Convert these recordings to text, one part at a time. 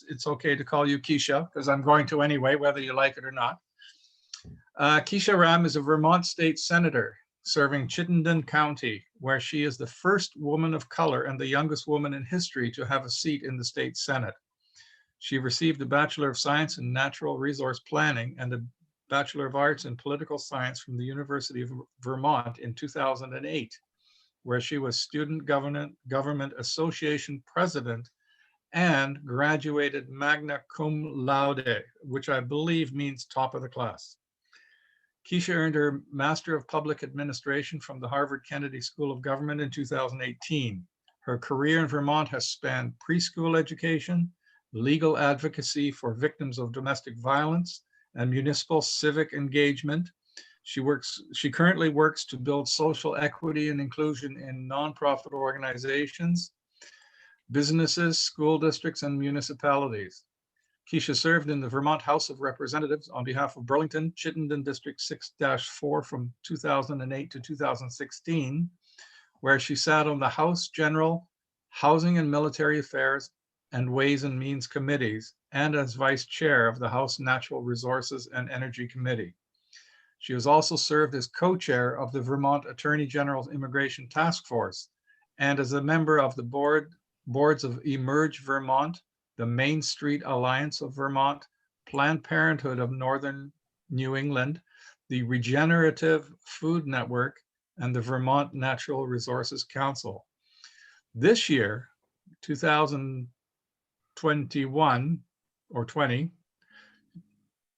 it's okay to call you Kesha, because I'm going to anyway, whether you like it or not. Kesha Ram is a Vermont state senator serving Chittenden County, where she is the first woman of color and the youngest woman in history to have a seat in the state Senate. She received a Bachelor of Science in Natural Resource Planning and a Bachelor of Arts in Political Science from the University of Vermont in 2008, where she was Student Government Association President and graduated magna cum laude, which I believe means top of the class. Kesha earned her Master of Public Administration from the Harvard Kennedy School of Government in 2018. Her career in Vermont has spanned preschool education, legal advocacy for victims of domestic violence, and municipal civic engagement. She currently works to build social equity and inclusion in nonprofit organizations, businesses, school districts, and municipalities. Kesha served in the Vermont House of Representatives on behalf of Burlington, Chittenden District 6-4 from 2008 to 2016, where she sat on the House General, Housing and Military Affairs, and Ways and Means Committees, and as Vice Chair of the House Natural Resources and Energy Committee. She has also served as co-chair of the Vermont Attorney General's Immigration Task Force and as a member of the boards of Emerge Vermont, the Main Street Alliance of Vermont, Planned Parenthood of Northern New England, the Regenerative Food Network, and the Vermont Natural Resources Council. This year, 2021 or 20,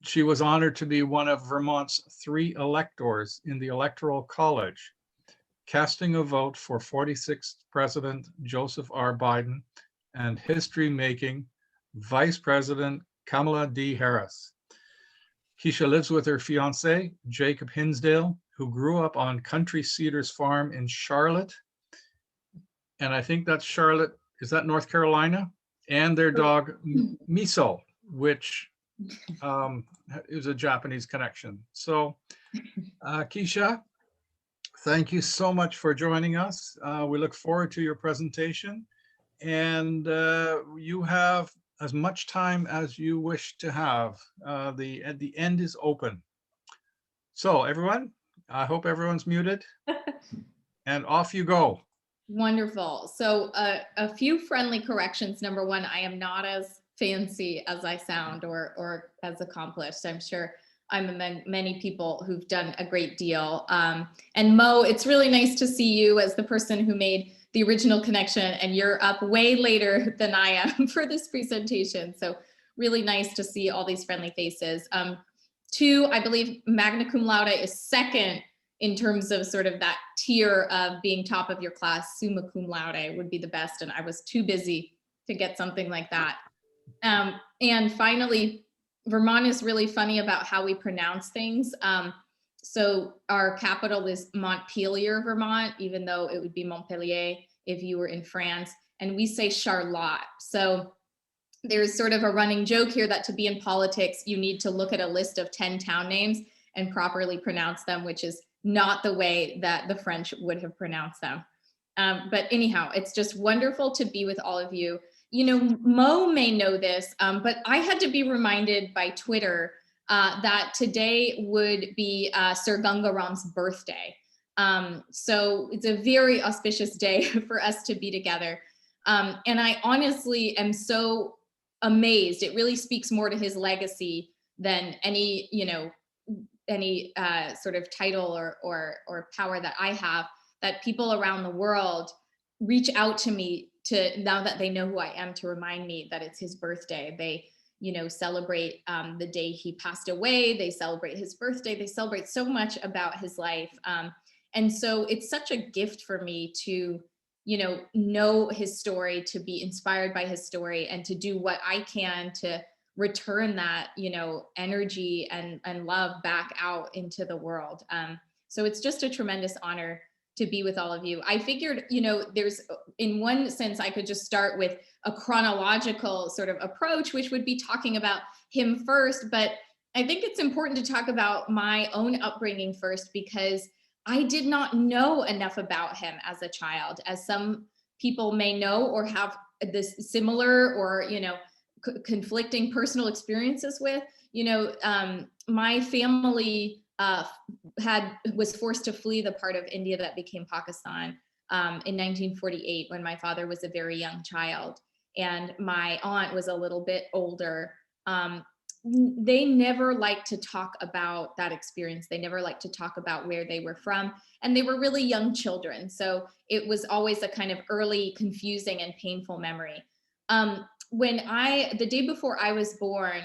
she was honored to be one of Vermont's 3 electors in the Electoral College, casting a vote for 46th President Joseph R. Biden and history-making Vice President Kamala D. Harris. Kesha lives with her fiance, Jacob Hinsdale, who grew up on Country Cedars Farm in Charlotte. And I think that's Charlotte, is that North Carolina? And their dog, Miso, which is a Japanese connection. So, Kesha, thank you so much for joining us. We look forward to your presentation, and you have as much time as you wish to have. The end is open. So everyone, I hope everyone's muted, and off you go. Wonderful. So a few friendly corrections. Number one, I am not as fancy as I sound or as accomplished. I'm sure I'm among many people who've done a great deal. And Mo, it's really nice to see you as the person who made the original connection, and you're up way later than I am for this presentation. So really nice to see all these friendly faces. 2, I believe magna cum laude is second in terms of sort of that tier of being top of your class. Summa cum laude would be the best, and I was too busy to get something like that. And finally, Vermont is really funny about how we pronounce things. So our capital is Montpelier, Vermont, even though it would be Montpellier if you were in France, and we say Charlotte. So there's sort of a running joke here that to be in politics, you need to look at a list of 10 town names and properly pronounce them, which is not the way that the French would have pronounced them. But anyhow, it's just wonderful to be with all of you. You know, Mo may know this, but I had to be reminded by Twitter that today would be Sir Ganga Ram's birthday. So it's a very auspicious day for us to be together. And I honestly am so amazed. It really speaks more to his legacy than any, any sort of title or power that I have, that people around the world reach out to me to, now that they know who I am, to remind me that it's his birthday. They, celebrate the day he passed away. They celebrate his birthday. They celebrate so much about his life. And so it's such a gift for me to, know his story, to be inspired by his story, and to do what I can to return that, energy and love back out into the world. So it's just a tremendous honor to be with all of you. I figured, there's, in one sense, I could just start with a chronological sort of approach, which would be talking about him first. But I think it's important to talk about my own upbringing first, because I did not know enough about him as a child, as some people may know or have this similar or, conflicting personal experiences with. My family was forced to flee the part of India that became Pakistan in 1948 when my father was a very young child, and my aunt was a little bit older. They never liked to talk about that experience. They never liked to talk about where they were from, and they were really young children. So it was always a kind of early, confusing and painful memory. The day before I was born,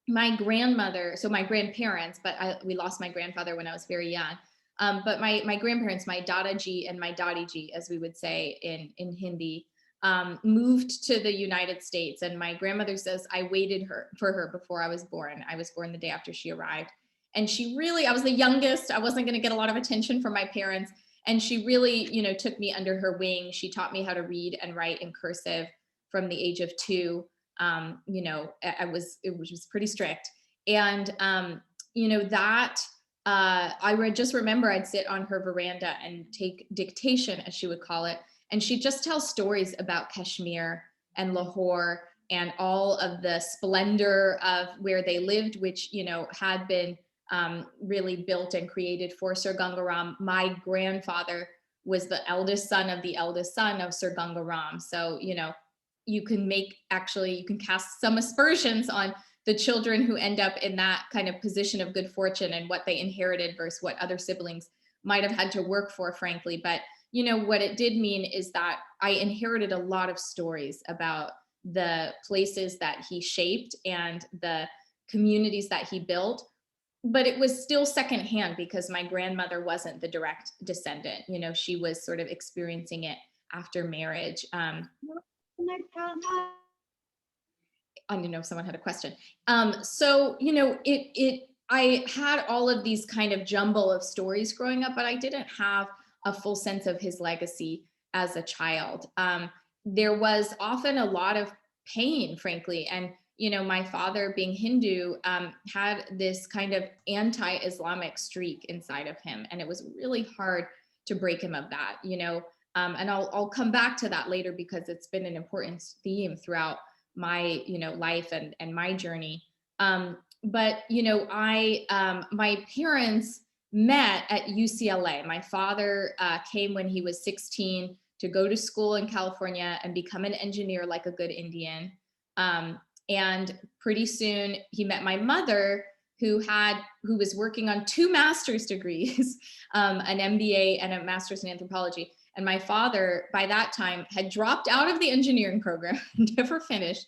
my grandmother, so my grandparents, but we lost my grandfather when I was very young. But my grandparents, my Dadaji and my Dadiji, as we would say in Hindi, moved to the United States. And my grandmother says, I waited for her before I was born. I was born the day after she arrived. And I was the youngest. I wasn't going to get a lot of attention from my parents. And she really, took me under her wing. She taught me how to read and write in cursive from the age of 2. It was pretty strict. And, I just remember I'd sit on her veranda and take dictation, as she would call it. And she'd just tell stories about Kashmir and Lahore and all of the splendor of where they lived, which, had been really built and created for Sir Ganga Ram. My grandfather was the eldest son of the eldest son of Sir Ganga Ram. So, you can cast some aspersions on the children who end up in that kind of position of good fortune and what they inherited versus what other siblings might have had to work for, frankly. But, what it did mean is that I inherited a lot of stories about the places that he shaped and the communities that he built. But it was still secondhand because my grandmother wasn't the direct descendant. She was sort of experiencing it after marriage. I didn't know if someone had a question. I had all of these kind of jumble of stories growing up, but I didn't have a full sense of his legacy as a child. There was often a lot of pain, frankly. And, my father, being Hindu, had this kind of anti-Islamic streak inside of him. And it was really hard to break him of that, and I'll come back to that later because it's been an important theme throughout my, life and my journey. But my parents met at UCLA. My father came when he was 16 to go to school in California and become an engineer like a good Indian. And pretty soon he met my mother, who was working on 2 master's degrees, an MBA and a master's in anthropology. And my father, by that time, had dropped out of the engineering program, never finished,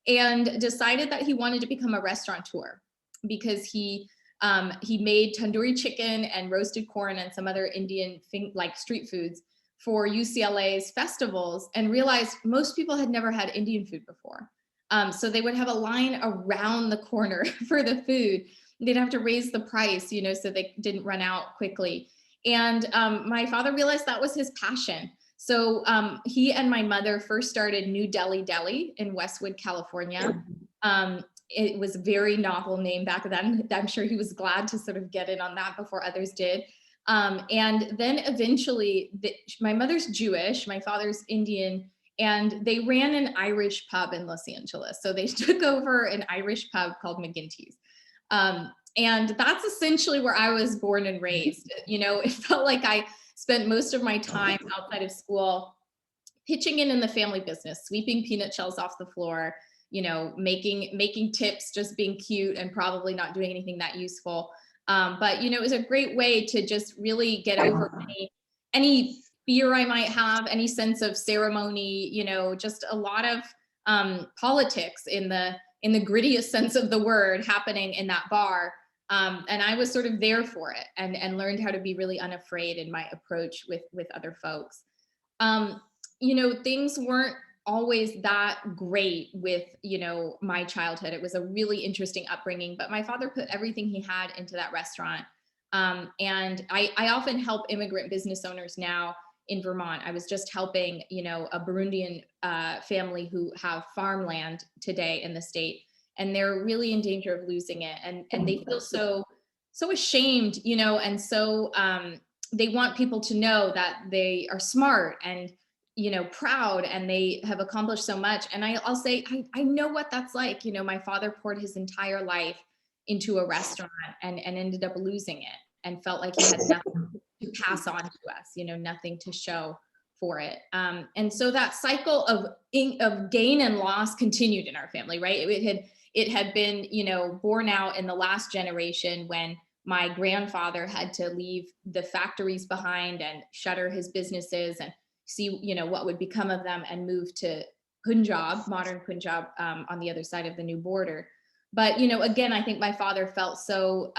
and decided that he wanted to become a restaurateur because he made tandoori chicken and roasted corn and some other Indian like street foods for UCLA's festivals, and realized most people had never had Indian food before. So they would have a line around the corner for the food. They'd have to raise the price, so they didn't run out quickly. And my father realized that was his passion. So he and my mother first started New Delhi Deli in Westwood, California. It was a very novel name back then. I'm sure he was glad to sort of get in on that before others did. And then eventually, my mother's Jewish, my father's Indian, and they ran an Irish pub in Los Angeles. So they took over an Irish pub called McGinty's. And that's essentially where I was born and raised. It felt like I spent most of my time outside of school pitching in the family business, sweeping peanut shells off the floor, making tips, just being cute and probably not doing anything that useful. But, it was a great way to just really get over any fear I might have, any sense of ceremony, just a lot of politics in the grittiest sense of the word happening in that bar. And I was sort of there for it and learned how to be really unafraid in my approach with other folks. Things weren't always that great with, my childhood. It was a really interesting upbringing, but my father put everything he had into that restaurant. And I often help immigrant business owners now in Vermont. I was just helping, a Burundian family who have farmland today in the state, and they're really in danger of losing it. And they feel so ashamed, and so they want people to know that they are smart and, proud, and they have accomplished so much. And I'll say, I know what that's like. My father poured his entire life into a restaurant and ended up losing it, and felt like he had nothing to pass on to us, nothing to show for it. And so that cycle of gain and loss continued in our family, right? It had been, borne out in the last generation, when my grandfather had to leave the factories behind and shutter his businesses and see, what would become of them, and move to Punjab, modern Punjab, on the other side of the new border. But, again, I think my father felt so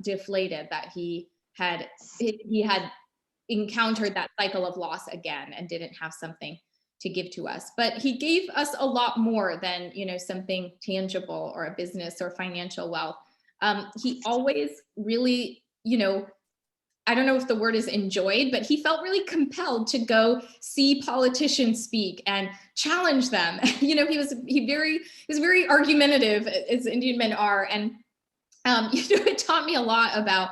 deflated that he had encountered that cycle of loss again, and didn't have something to give to us. But he gave us a lot more than, something tangible or a business or financial wealth. He always really, I don't know if the word is enjoyed, but he felt really compelled to go see politicians speak and challenge them. He was very argumentative, as Indian men are. And, it taught me a lot about,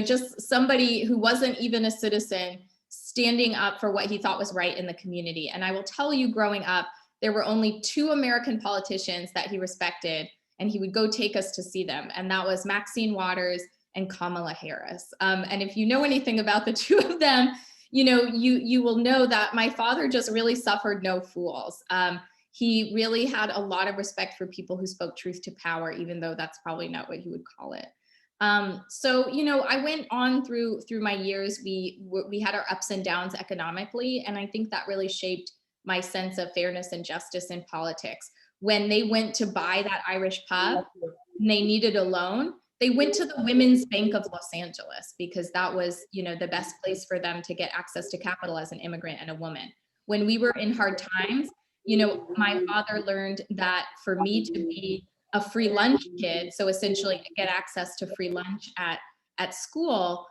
just somebody who wasn't even a citizen standing up for what he thought was right in the community. And I will tell you, growing up, there were only 2 American politicians that he respected, and he would go take us to see them. And that was Maxine Waters and Kamala Harris. And if you know anything about the 2 of them, you will know that my father just really suffered no fools. He really had a lot of respect for people who spoke truth to power, even though that's probably not what he would call it. So, I went on through my years. We had our ups and downs economically, and I think that really shaped my sense of fairness and justice in politics. When they went to buy that Irish pub and they needed a loan, they went to the Women's Bank of Los Angeles, because that was, the best place for them to get access to capital as an immigrant and a woman. When we were in hard times, my father learned that for me to be a free lunch kid, so essentially get access to free lunch at school,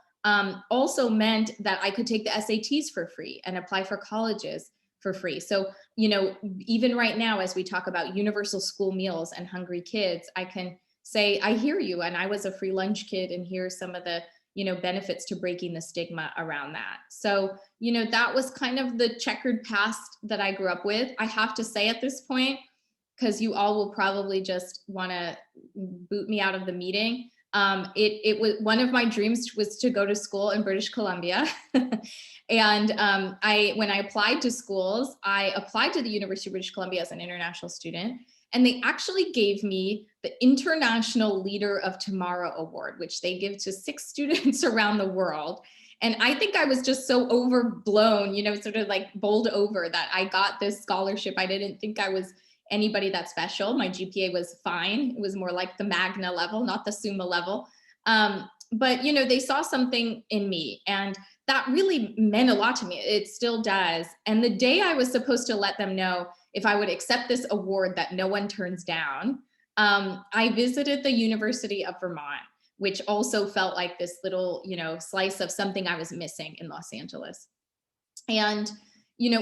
also meant that I could take the SATs for free and apply for colleges for free. So, even right now, as we talk about universal school meals and hungry kids, I can say, I hear you, and I was a free lunch kid, and here's some of the, benefits to breaking the stigma around that. So, that was kind of the checkered past that I grew up with. I have to say at this point, because you all will probably just want to boot me out of the meeting. It was one of my dreams was to go to school in British Columbia. And when I applied to schools, I applied to the University of British Columbia as an international student. And they actually gave me the International Leader of Tomorrow Award, which they give to 6 students around the world. And I think I was just so overblown, sort of like bowled over, that I got this scholarship. I didn't think I was anybody that special. My GPA was fine. It was more like the Magna level, not the Summa level. But, they saw something in me, and that really meant a lot to me. It still does. And the day I was supposed to let them know if I would accept this award that no one turns down, I visited the University of Vermont, which also felt like this little, slice of something I was missing in Los Angeles. And,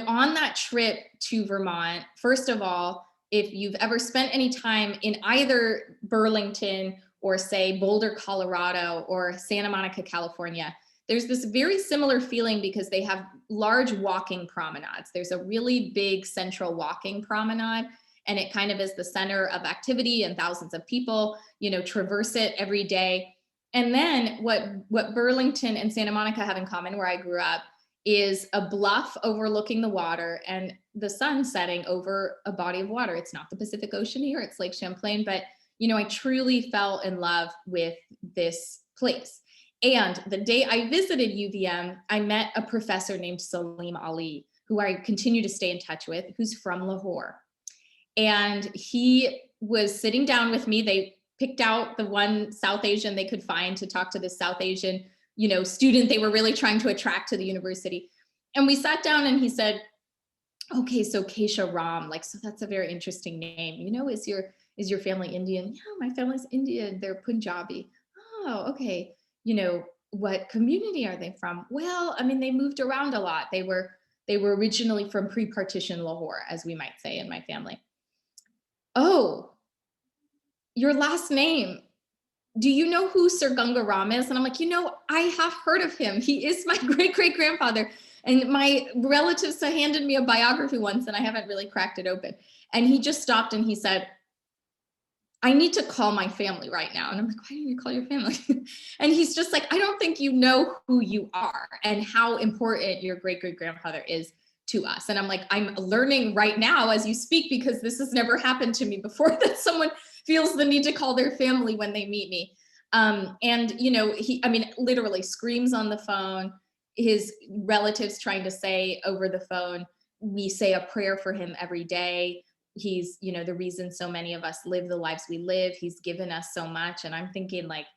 on that trip to Vermont, first of all, if you've ever spent any time in either Burlington or, say, Boulder, Colorado, or Santa Monica, California, there's this very similar feeling because they have large walking promenades. There's a really big central walking promenade, and it kind of is the center of activity, and thousands of people, traverse it every day. And then what Burlington and Santa Monica have in common, where I grew up, is a bluff overlooking the water and the sun setting over a body of water. It's not the Pacific Ocean here, it's Lake Champlain, but I truly fell in love with this place. And the day I visited UVM, I met a professor named Salim Ali, who I continue to stay in touch with, who's from Lahore. And he was sitting down with me. They picked out the one South Asian they could find to talk to this South Asian, student they were really trying to attract to the university. And we sat down, and he said, okay, so Kesha Ram, so that's a very interesting name. Is your family Indian? Yeah, my family's Indian. They're Punjabi. Oh, okay. What community are they from? Well, they moved around a lot. They were originally from pre-partition Lahore, as we might say in my family. Oh, your last name. Do you know who Sir Ganga Ram is? And I'm like, I have heard of him. He is my great-great-grandfather. And my relatives handed me a biography once, and I haven't really cracked it open. And he just stopped and he said, I need to call my family right now. And I'm like, why do you call your family? And he's just like, I don't think you know who you are and how important your great-great-grandfather is to us. And I'm like, I'm learning right now as you speak, because this has never happened to me before, that someone feels the need to call their family when they meet me. And, you know, literally screams on the phone, his relatives trying to say over the phone, we say a prayer for him every day. He's, you know, the reason so many of us live the lives we live. He's given us so much. And I'm thinking like,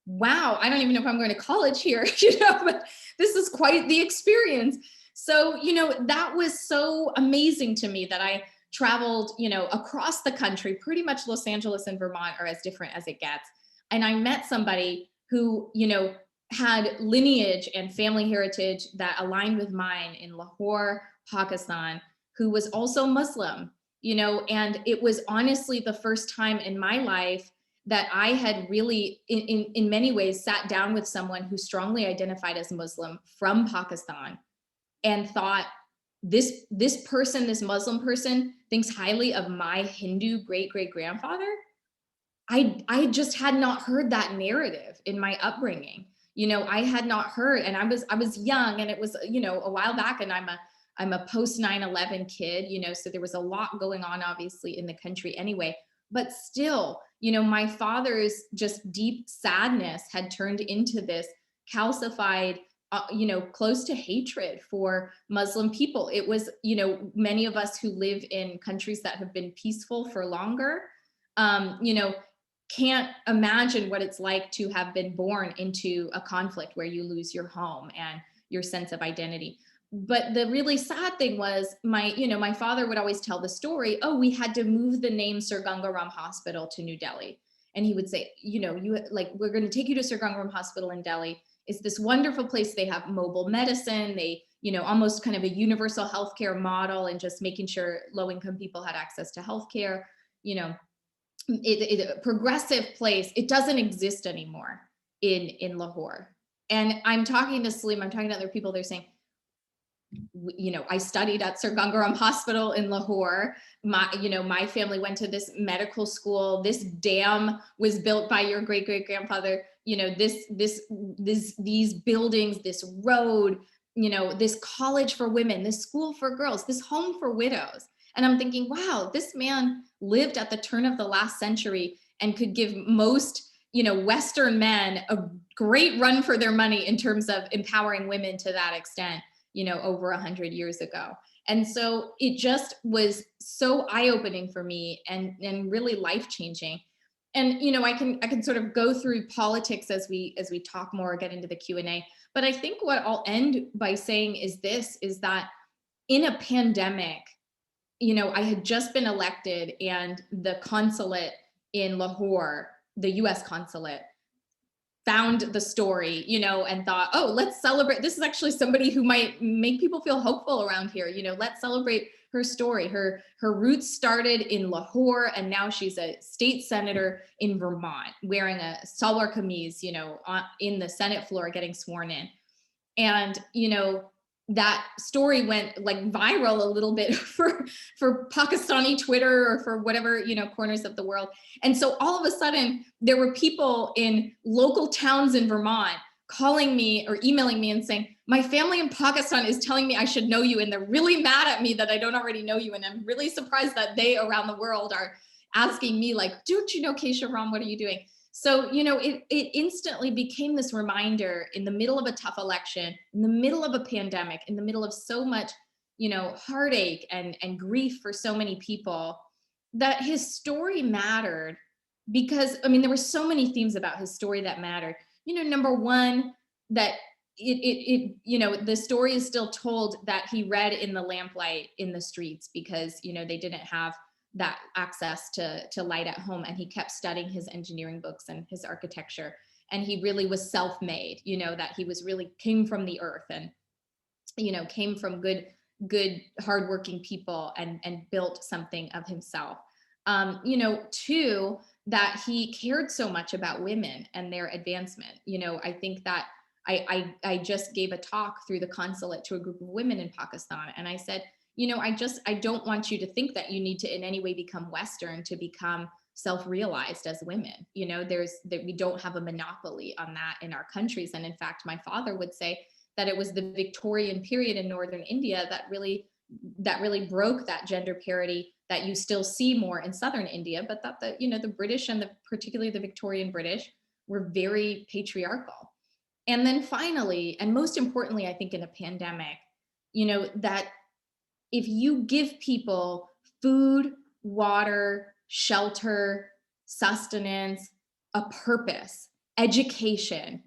wow, I don't even know if I'm going to college here, you know, but this is quite the experience. So, you know, that was so amazing to me that I traveled, you know, across the country. Pretty much Los Angeles and Vermont are as different as it gets. And I met somebody who, you know, had lineage and family heritage that aligned with mine in Lahore, Pakistan, who was also Muslim, you know, and it was honestly the first time in my life that I had really, in many ways, sat down with someone who strongly identified as Muslim from Pakistan and thought, this person, this Muslim person, thinks highly of my Hindu great-great-grandfather. I just had not heard that narrative in my upbringing. You know, I had not heard, and I was young, and it was, you know, a while back, and I'm a post 9/11 kid, you know, so there was a lot going on obviously in the country anyway, but still, you know, my father's just deep sadness had turned into this calcified, you know, close to hatred for Muslim people. It was, you know, many of us who live in countries that have been peaceful for longer, you know, can't imagine what it's like to have been born into a conflict where you lose your home and your sense of identity. But the really sad thing was my father would always tell the story, oh, we had to move the name Sir Ganga Ram Hospital to New Delhi. And he would say, you know, we're going to take you to Sir Ganga Ram Hospital in Delhi. It's this wonderful place. They have mobile medicine. They, you know, almost kind of a universal healthcare model, and just making sure low income people had access to healthcare, you know. A progressive place. It doesn't exist anymore in Lahore. And I'm talking to Salim, I'm talking to other people, they're saying, you know, I studied at Sir Ganga Ram Hospital in Lahore. My family went to this medical school. This dam was built by your great-great-grandfather. You know, these buildings, this road, you know, this college for women, this school for girls, this home for widows. And I'm thinking, wow, this man lived at the turn of the last century and could give most, you know, Western men a great run for their money in terms of empowering women to that extent, you know, over 100 years ago. And so it just was so eye-opening for me and really life-changing. And, you know, I can sort of go through politics as we talk more, get into the Q&A. But I think what I'll end by saying is that in a pandemic, you know, I had just been elected, and the consulate in Lahore, the US consulate, found the story, you know, and thought, oh, let's celebrate. This is actually somebody who might make people feel hopeful around here. You know, let's celebrate her story. Her roots started in Lahore, and now she's a state senator in Vermont, wearing a salwar kameez, you know, in the Senate floor, getting sworn in. And, you know, that story went like viral a little bit for Pakistani Twitter or for whatever, you know, corners of the world. And so all of a sudden there were people in local towns in Vermont calling me or emailing me and saying, my family in Pakistan is telling me I should know you, and they're really mad at me that I don't already know you. And I'm really surprised that they around the world are asking me like, don't you know Kesha Ram, what are you doing? So, you know, it instantly became this reminder in the middle of a tough election, in the middle of a pandemic, in the middle of so much, you know, heartache and grief for so many people, that his story mattered. Because, I mean, there were so many themes about his story that mattered. You know, number one, that you know, the story is still told that he read in the lamplight in the streets because, you know, they didn't have that access to light at home, and he kept studying his engineering books and his architecture, and he really was self-made, you know, that he was really came from the earth and, you know, came from good hardworking people and built something of himself. You know, two, that he cared so much about women and their advancement. You know, I think that I just gave a talk through the consulate to a group of women in Pakistan. And I said, you know, I don't want you to think that you need to in any way become Western to become self-realized as women. You know, that we don't have a monopoly on that in our countries. And in fact, my father would say that it was the Victorian period in Northern India that really broke that gender parity that you still see more in Southern India, but that the, you know, the British and particularly the Victorian British were very patriarchal. And then finally, and most importantly, I think in a pandemic, you know, that if you give people food, water, shelter, sustenance, a purpose, education,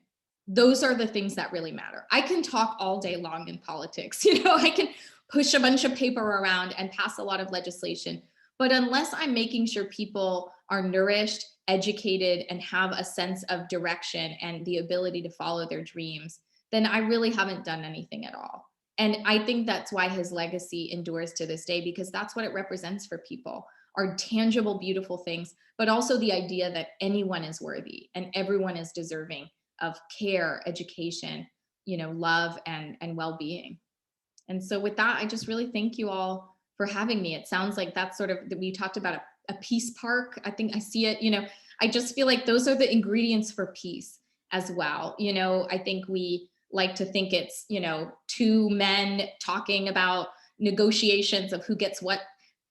those are the things that really matter. I can talk all day long in politics, you know, I can push a bunch of paper around and pass a lot of legislation, but unless I'm making sure people are nourished, educated, and have a sense of direction and the ability to follow their dreams, then I really haven't done anything at all. And I think that's why his legacy endures to this day, because that's what it represents for people, are tangible, beautiful things, but also the idea that anyone is worthy and everyone is deserving of care, education, you know, love and well-being. And so with that, I just really thank you all for having me. It sounds like that's sort of, we talked about a peace park. I think I see it, you know, I just feel like those are the ingredients for peace as well. You know, I think we like to think it's, you know, two men talking about negotiations of who gets what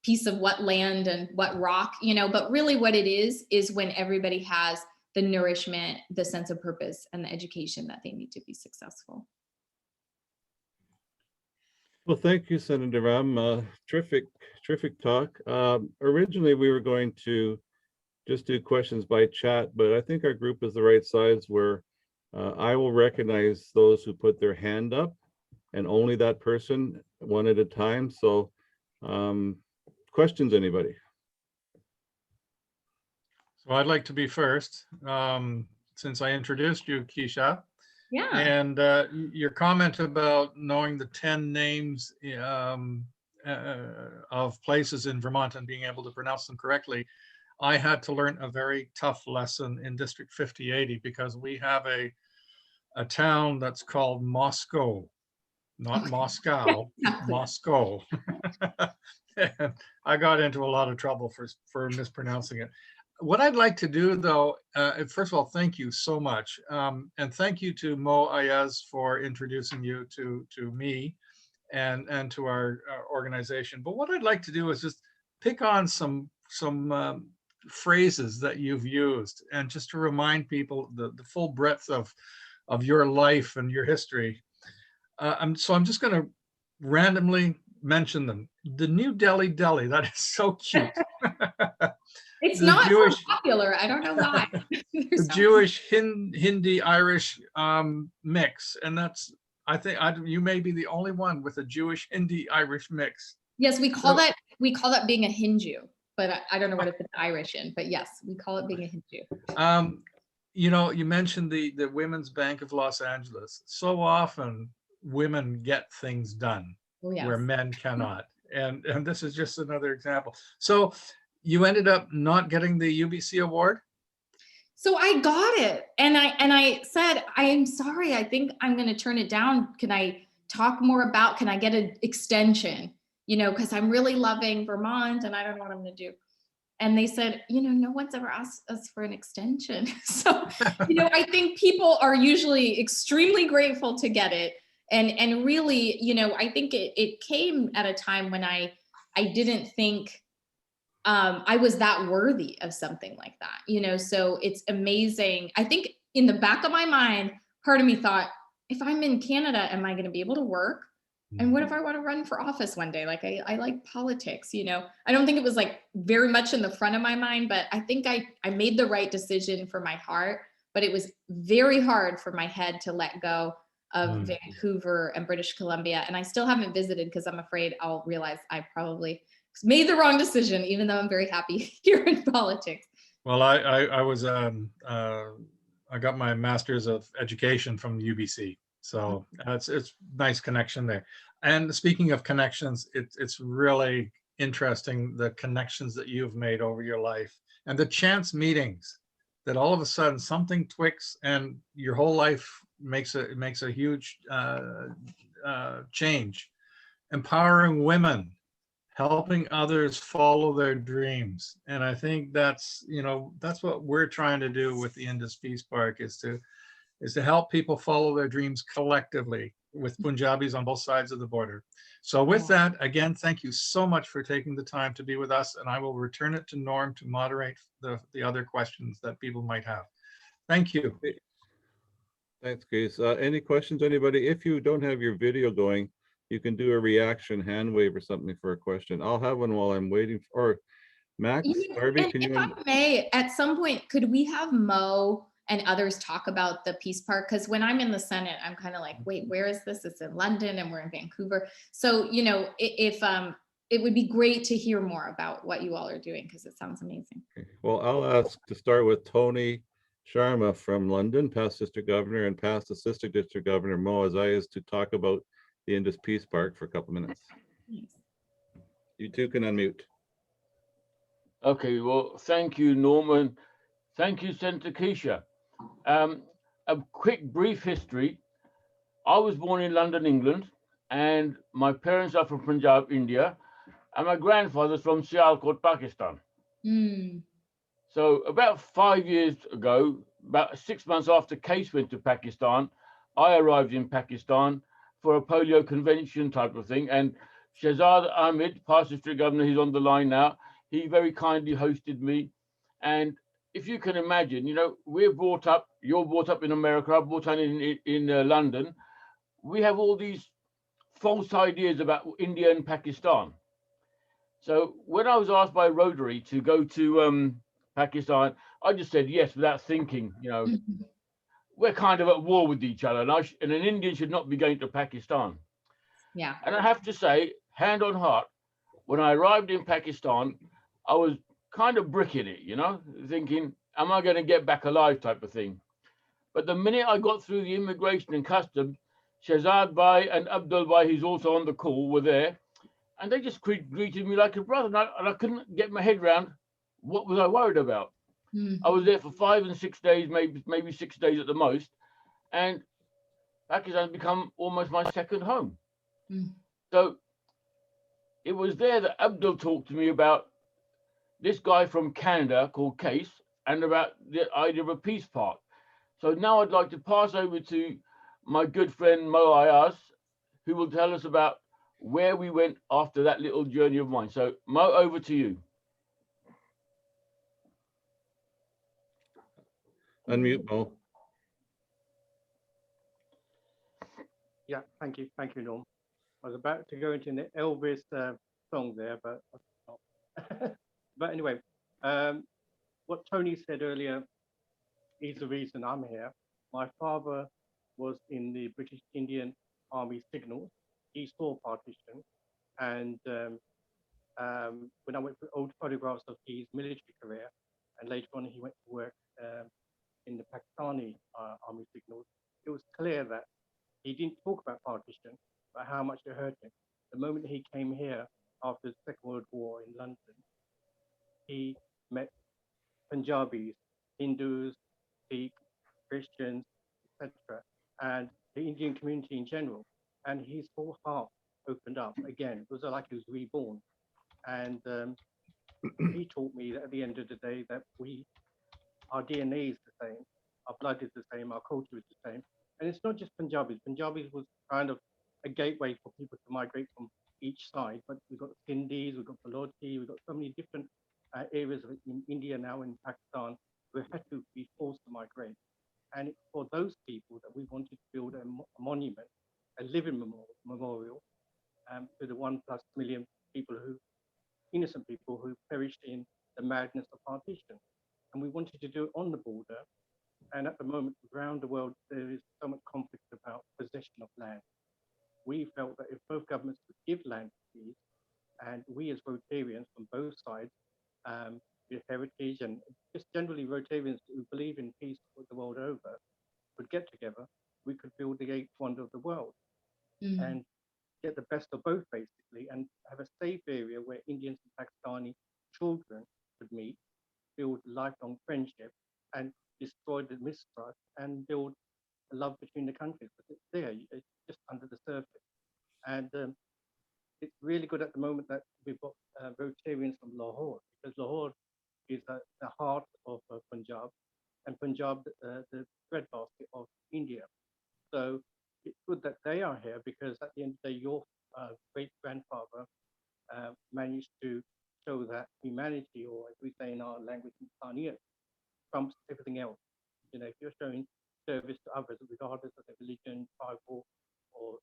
piece of what land and what rock, you know, but really what it is when everybody has the nourishment, the sense of purpose, and the education that they need to be successful. Well, thank you, Senator Ram. Terrific talk. Originally, we were going to just do questions by chat, but I think our group is the right size where I will recognize those who put their hand up, and only that person, one at a time. So questions, anybody? So I'd like to be first, since I introduced you, Kesha. Yeah. And your comment about knowing the 10 names of places in Vermont and being able to pronounce them correctly, I had to learn a very tough lesson in District 5080 because we have a town that's called Moscow, not Moscow, Moscow. And I got into a lot of trouble for mispronouncing it. What I'd like to do, though, first of all, thank you so much. And thank you to Mo Ayaz for introducing you to me and to our organization. But what I'd like to do is just pick on some phrases that you've used and just to remind people the full breadth of your life and your history. So I'm just going to randomly mention them. The New Delhi Deli, that is so cute. It's the not Jewish, so popular. I don't know why. The Jewish Hindi Irish mix, and that's, I think you may be the only one with a Jewish Hindi Irish mix. Yes, we call that being a Hindu, but I don't know what it's Irish in. But yes, we call it being a Hindu. You know, you mentioned the Women's Bank of Los Angeles. So often women get things done where men cannot, and this is just another example. So you ended up not getting the UBC award? So I got it. And I said, I am sorry, I think I'm going to turn it down. Can I talk more about, can I get an extension? You know, because I'm really loving Vermont and I don't know what I'm going to do. And they said, you know, no one's ever asked us for an extension. So, you know, I think people are usually extremely grateful to get it. And really, you know, I think it came at a time when I didn't think I was that worthy of something like that, you know, so it's amazing. I think in the back of my mind, part of me thought, if I'm in Canada, am I going to be able to work? And what if I want to run for office one day? Like I like politics, you know, I don't think it was like very much in the front of my mind, but I think I made the right decision for my heart, but it was very hard for my head to let go of Vancouver and British Columbia. And I still haven't visited because I'm afraid I'll realize I probably made the wrong decision, even though I'm very happy here in politics. Well, I was I got my master's of education from UBC, so it's nice connection there. And speaking of connections, it's really interesting the connections that you've made over your life and the chance meetings that all of a sudden something twigs and your whole life makes a huge change. Empowering women, helping others follow their dreams. And I think that's, that's what we're trying to do with the Indus Peace Park, is to help people follow their dreams collectively with Punjabis on both sides of the border. So with that, again, thank you so much for taking the time to be with us, and I will return it to Norm to moderate the other questions that people might have. Thank you. Thanks, Case. Any questions, anybody? If you don't have your video going, you can do a reaction hand wave or something for a question. I'll have one while I'm waiting or Max, Harvey, can you? If I may, at some point, could we have Mo and others talk about the Peace Park? Because when I'm in the Senate, I'm kind of like, wait, where is this? It's in London and we're in Vancouver. So, if it would be great to hear more about what you all are doing, because it sounds amazing. Okay. Well, I'll ask to start with Tony Sharma from London, past District Governor, and past Assistant District Governor Mo Azayas, to talk about the Indus Peace Park for a couple minutes. Nice. You two can unmute. Okay, well, thank you, Norman. Thank you, Senator Kesha. A quick brief history. I was born in London, England, and my parents are from Punjab, India, and my grandfather's from Sialkot, Pakistan. Mm. So about 5 years ago, about 6 months after Case went to Pakistan, I arrived in Pakistan for a polio convention type of thing. And Shahzad Ahmed, past district governor, he's on the line now. He very kindly hosted me. And if you can imagine, you're brought up in America, I'm brought up in London. We have all these false ideas about India and Pakistan. So when I was asked by Rotary to go to Pakistan, I just said yes without thinking. We're kind of at war with each other, and an Indian should not be going to Pakistan. Yeah. And I have to say, hand on heart, when I arrived in Pakistan, I was kind of bricking it, thinking, am I going to get back alive type of thing. But the minute I got through the immigration and customs, Shahzad Bhai and Abdul Bhai, who's also on the call, were there. And they just greeted me like a brother. And I couldn't get my head around what was I worried about. I was there for 5 and 6 days, maybe 6 days at the most. And Pakistan's become almost my second home. So it was there that Abdul talked to me about this guy from Canada called Case, and about the idea of a peace park. So now I'd like to pass over to my good friend Mo Ayaz, who will tell us about where we went after that little journey of mine. So Mo, over to you. Unmute, Mo. Yeah, thank you, Norm. I was about to go into the Elvis song there, but but anyway, what Tony said earlier is the reason I'm here. My father was in the British Indian Army signals. He saw partition, and when I went for old photographs of his military career, and later on he went to work in the Pakistani Army signals, it was clear that he didn't talk about partition, but how much it hurt him. The moment he came here after the Second World War in London, he met Punjabis, Hindus, Sikhs, Christians, etc., and the Indian community in general. And his whole heart opened up again. It was like he was reborn. And he taught me that at the end of the day that our DNA is the same, our blood is the same, our culture is the same. And it's not just Punjabis. Punjabis was kind of a gateway for people to migrate from each side, but we've got Sindhis, we've got Balochi, we've got so many different areas in India now, in Pakistan, who had to be forced to migrate. And it's for those people that we wanted to build a monument, a living memorial to the 1+ million people innocent people who perished in the madness of partition. And we wanted to do it on the border. And at the moment, around the world, there is so much conflict about possession of land. We felt that if both governments could give land to peace, and we as Rotarians from both sides, with heritage and just generally Rotarians who believe in peace the world over, could get together, we could build the 8th wonder of the world and get the best of both, basically, and have a safe area where Indians and Pakistani children could meet, build lifelong friendship, and destroy the mistrust and build love between the countries, but it's there, it's just under the surface. And it's really good at the moment that we've got Rotarians from Lahore, because Lahore is the heart of Punjab, and Punjab the breadbasket of India. So it's good that they are here, because at the end of the day, your great-grandfather managed to show that humanity, or as we say in our language, insaniyat, trumps everything else. You know, if you're showing service to others, regardless of their religion, tribal, or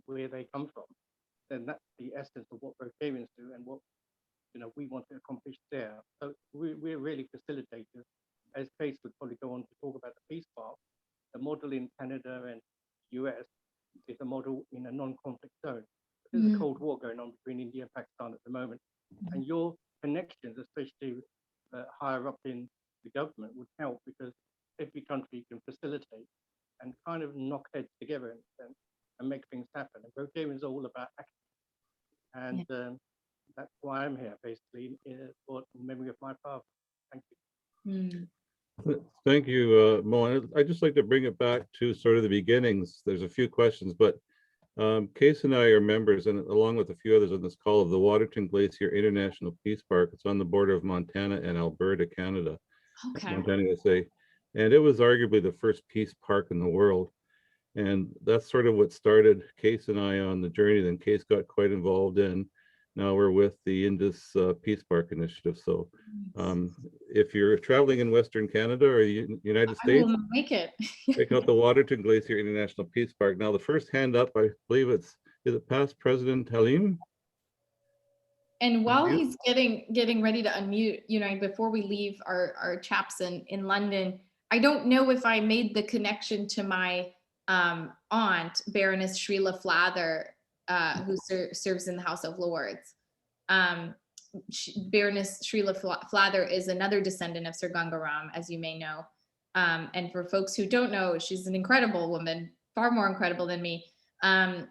where they come from, then that's the essence of what Rotarians do and what we want to accomplish there. So we're really facilitators. As Case would probably go on to talk about the Peace Park, the model in Canada and US is a model in a non-conflict zone. There's a Cold War going on between India and Pakistan at the moment, and your connections, especially higher up in the government, would help, because every country can facilitate and kind of knock heads together and make things happen. And Rotarians is all about action, and that's why I'm here, basically, in memory of my father. Thank you. Thank you, Mo. And I'd just like to bring it back to sort of the beginnings. There's a few questions, but Case and I are members, and along with a few others on this call, of the Waterton Glacier International Peace Park. It's on the border of Montana and Alberta, Canada. Okay. Montana, USA. And it was arguably the first peace park in the world. And that's sort of what started Case and I on the journey. Then Case got quite involved in. Now we're with the Indus Peace Park Initiative. So if you're traveling in Western Canada or the United States, I will make it. check out the Waterton Glacier International Peace Park. Now the first hand up, I believe is it past President Halim? And while he's getting ready to unmute, before we leave our chaps in London, I don't know if I made the connection to my aunt, Baroness Srila Flather, who serves in the House of Lords. Baroness Srila Flather is another descendant of Sir Ganga Ram, as you may know. And for folks who don't know, she's an incredible woman, far more incredible than me.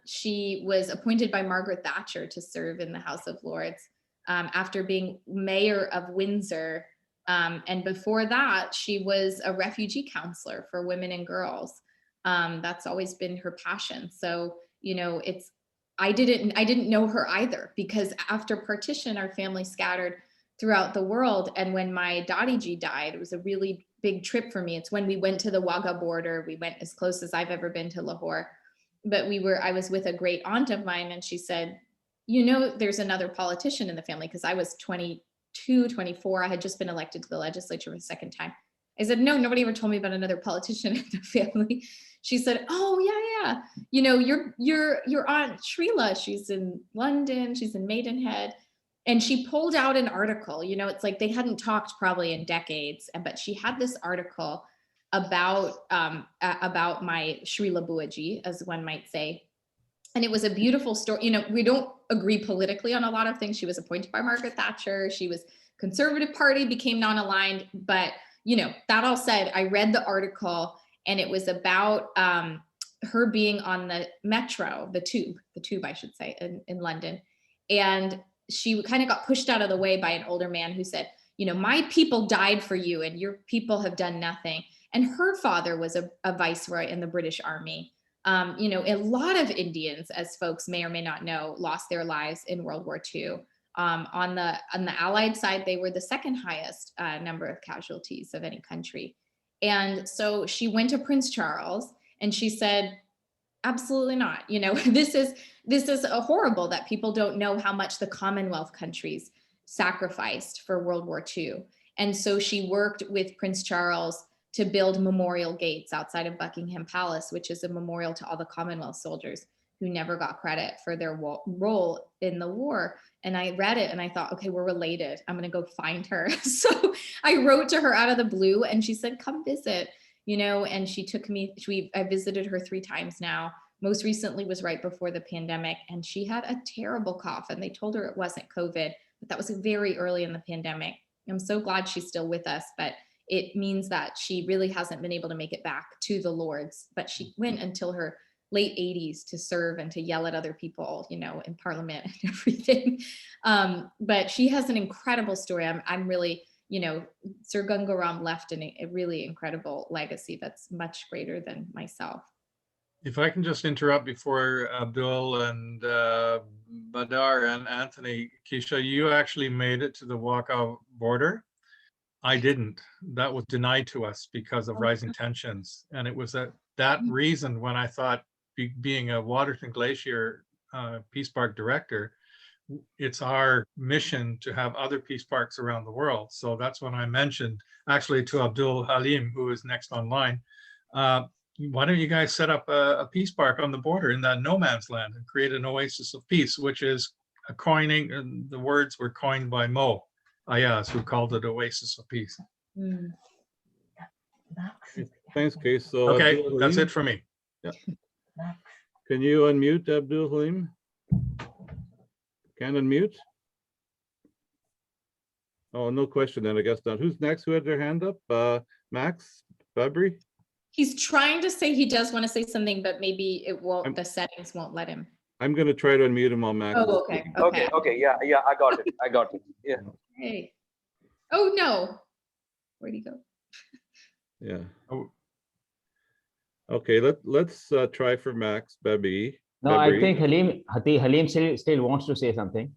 She was appointed by Margaret Thatcher to serve in the House of Lords after being mayor of Windsor. And before that, she was a refugee counselor for women and girls. That's always been her passion. So, I didn't know her either, because after partition, our family scattered throughout the world. And when my Dadiji died, it was a really big trip for me. It's when we went to the Wagah border. We went as close as I've ever been to Lahore. But I was with a great aunt of mine, and she said, there's another politician in the family, because I was 22, 24. I had just been elected to the legislature for the second time. I said, no, nobody ever told me about another politician in the family. She said, oh, yeah. Your aunt Srila, she's in London, she's in Maidenhead. And she pulled out an article, it's like they hadn't talked probably in decades, but she had this article about my Srila Buaji, as one might say. And it was a beautiful story. We don't agree politically on a lot of things. She was appointed by Margaret Thatcher. She was Conservative Party, became non-aligned. But, that all said, I read the article, and it was about her being on the metro, the tube, I should say, in London. And she kind of got pushed out of the way by an older man who said, my people died for you and your people have done nothing. And her father was a viceroy in the British Army. A lot of Indians, as folks may or may not know, lost their lives in World War II. On the Allied side, they were the second highest number of casualties of any country. And so she went to Prince Charles and she said, absolutely not. This is horrible that people don't know how much the Commonwealth countries sacrificed for World War II. And so she worked with Prince Charles to build memorial gates outside of Buckingham Palace, which is a memorial to all the Commonwealth soldiers who never got credit for their role in the war. And I read it and I thought, okay, we're related. I'm going to go find her. So I wrote to her out of the blue and she said, come visit, and she took me, I visited her 3 times now. Most recently was right before the pandemic, and she had a terrible cough and they told her it wasn't COVID, but that was very early in the pandemic. I'm so glad she's still with us, but it means that she really hasn't been able to make it back to the Lords, but she went until her late 80s to serve and to yell at other people, in Parliament and everything. But she has an incredible story. I'm really, you know, Sir Ganga left a really incredible legacy that's much greater than myself. If I can just interrupt before Abdul and Badar and Anthony, Kesha, you actually made it to the walkout border. I didn't. That was denied to us because of rising tensions. And it was that reason when I thought being a Waterton Glacier Peace Park director, it's our mission to have other peace parks around the world. So that's when I mentioned actually to Abdul Halim, who is next online, why don't you guys set up a peace park on the border in that no man's land and create an oasis of peace, which is a coining, and the words were coined by Mo Ayaz, who called it Oasis of Peace. Mm. Thanks, Case. So Okay, Abdul that's Halim, it for me. can you unmute Abdul Halim? Can unmute? Oh, no question then, I guess not. Who's next? Who had their hand up? Max Fabry? He's trying to say he does want to say something, but maybe it won't, the settings won't let him. I'm gonna try to unmute him while Max. Oh, okay. Okay. Yeah, I got it. Yeah. Hey. Oh, no. Where'd he go? Yeah. Oh. Okay, let's try for Max Babi. No, I think Halim still wants to say something.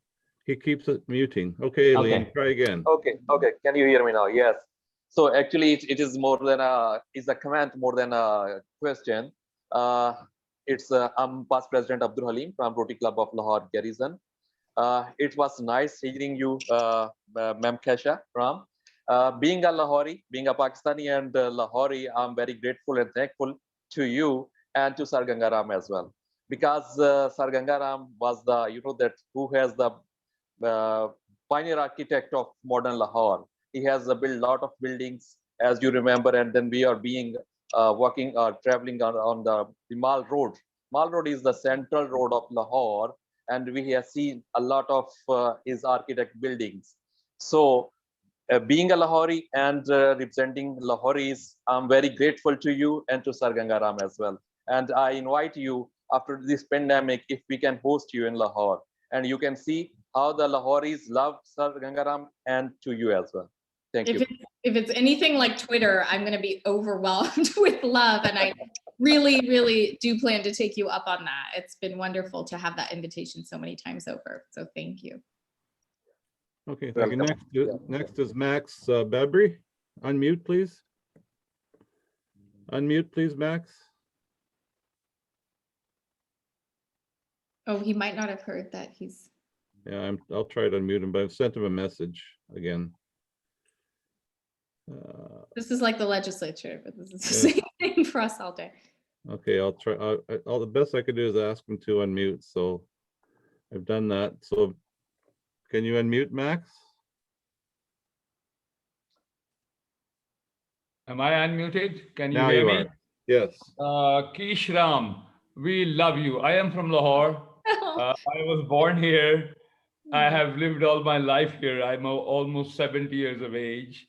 He keeps it muting. Okay, Halim, try again. Okay. Can you hear me now? Yes. So actually, it is more than a comment more than a question. I'm past President Abdul Halim from Rotary Club of Lahore Garrison. It was nice hearing you, Ma'am Kesha, from being a Lahori, being a Pakistani and Lahori. I'm very grateful and thankful to you and to Sir Ganga as well, because Sir Ganga was the who has the pioneer architect of modern Lahore. He has built a lot of buildings, as you remember, and then we are being working or traveling on the Mall Road. Mall Road is the central road of Lahore, and we have seen a lot of his architect buildings. So being a Lahori and representing Lahoris, I'm very grateful to you and to Sir Ganga as well. And I invite you after this pandemic, if we can host you in Lahore, and you can see how the Lahoris love Sir Ganga and to you as well. Thank you. If it's anything like Twitter, I'm going to be overwhelmed with love. And I really, really do plan to take you up on that. It's been wonderful to have that invitation so many times over. So thank you. Okay, thank you. Next is Max Babry. Unmute, please. Unmute, please, Max. Oh, he might not have heard that he's. Yeah, I'll try to unmute him, but I've sent him a message again. This is like the legislature, but this is the same thing for us all day. Okay, I'll try. All the best I could do is ask him to unmute. So I've done that. So can you unmute, Max? Am I unmuted? Can you Now hear you me? are. Yes. Kishram, we love you. I am from Lahore. I was born here. I have lived all my life here. I'm almost 70 years of age,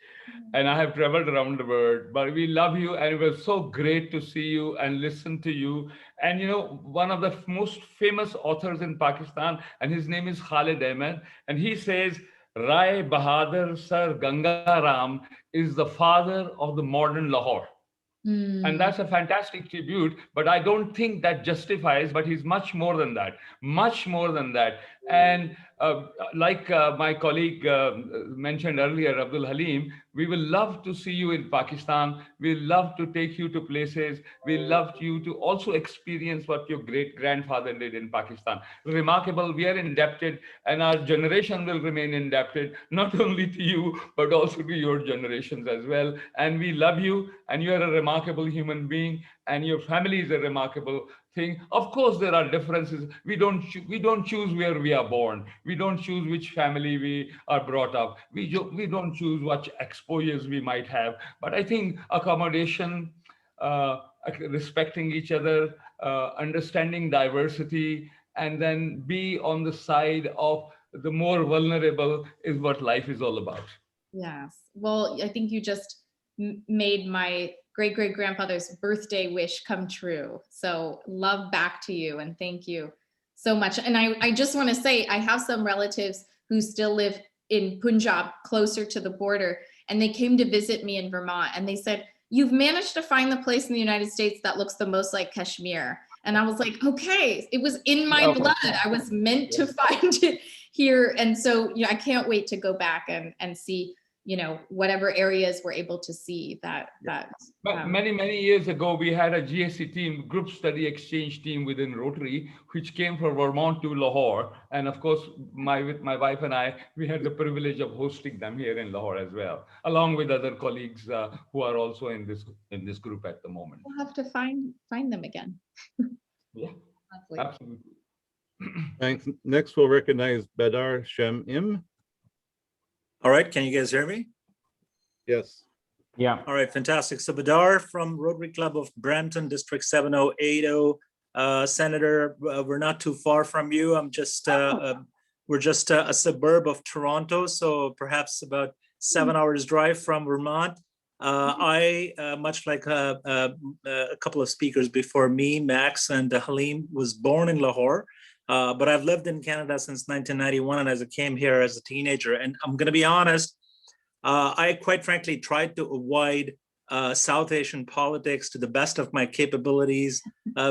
and I have traveled around the world. But we love you, and it was so great to see you and listen to you. And you know, one of the most famous authors in Pakistan, and his name is Khalid Ahmed, and he says, Rai Bahadur Sir Ganga Ram is the father of the modern Lahore. And that's a fantastic tribute, but I don't think that justifies, but he's much more than that, much more than that. And like my colleague mentioned earlier, Abdul Halim, we will love to see you in Pakistan. We love to take you to places. We love you to also experience what your great grandfather did in Pakistan. Remarkable. We are indebted, and our generation will remain indebted, not only to you, but also to your generations as well. And we love you, and you are a remarkable human being, and your family is a remarkable thing. Of course, there are differences. We don't choose where we are born. We don't choose which family we are brought up. We don't choose what exposures we might have. But I think accommodation, respecting each other, understanding diversity, and then be on the side of the more vulnerable is what life is all about. Yes. Well, I think you just made my great-great-grandfather's birthday wish come true. So love back to you, and thank you so much. And I just want to say, I have some relatives who still live in Punjab, closer to the border. and they came to visit me in Vermont, and they said, "You've managed to find the place in the United States that looks the most like Kashmir." And I was like, okay, it was in my blood. I was meant to find it here. And so, I can't wait to go back and see, whatever areas we're able to see that. Many years ago, we had a GSC team, group study exchange team within Rotary, which came from Vermont to Lahore. And of course, with my wife and I, we had the privilege of hosting them here in Lahore as well, along with other colleagues who are also in this group at the moment. We'll have to find them again. Yeah, Hopefully. absolutely. Thanks. Next, we'll recognize Bedar Shem Im. All right, can you guys hear me? Yes. Yeah. All right, fantastic. So Badar from Rotary Club of Brampton, District 7080. Senator, we're not too far from you. We're just a suburb of Toronto, so perhaps about 7 hours drive from Vermont. I, much like a couple of speakers before me, Max and Halim, was born in Lahore, but I've lived in Canada since 1991, and as I came here as a teenager. And I'm going to be honest, I quite frankly tried to avoid South Asian politics to the best of my capabilities,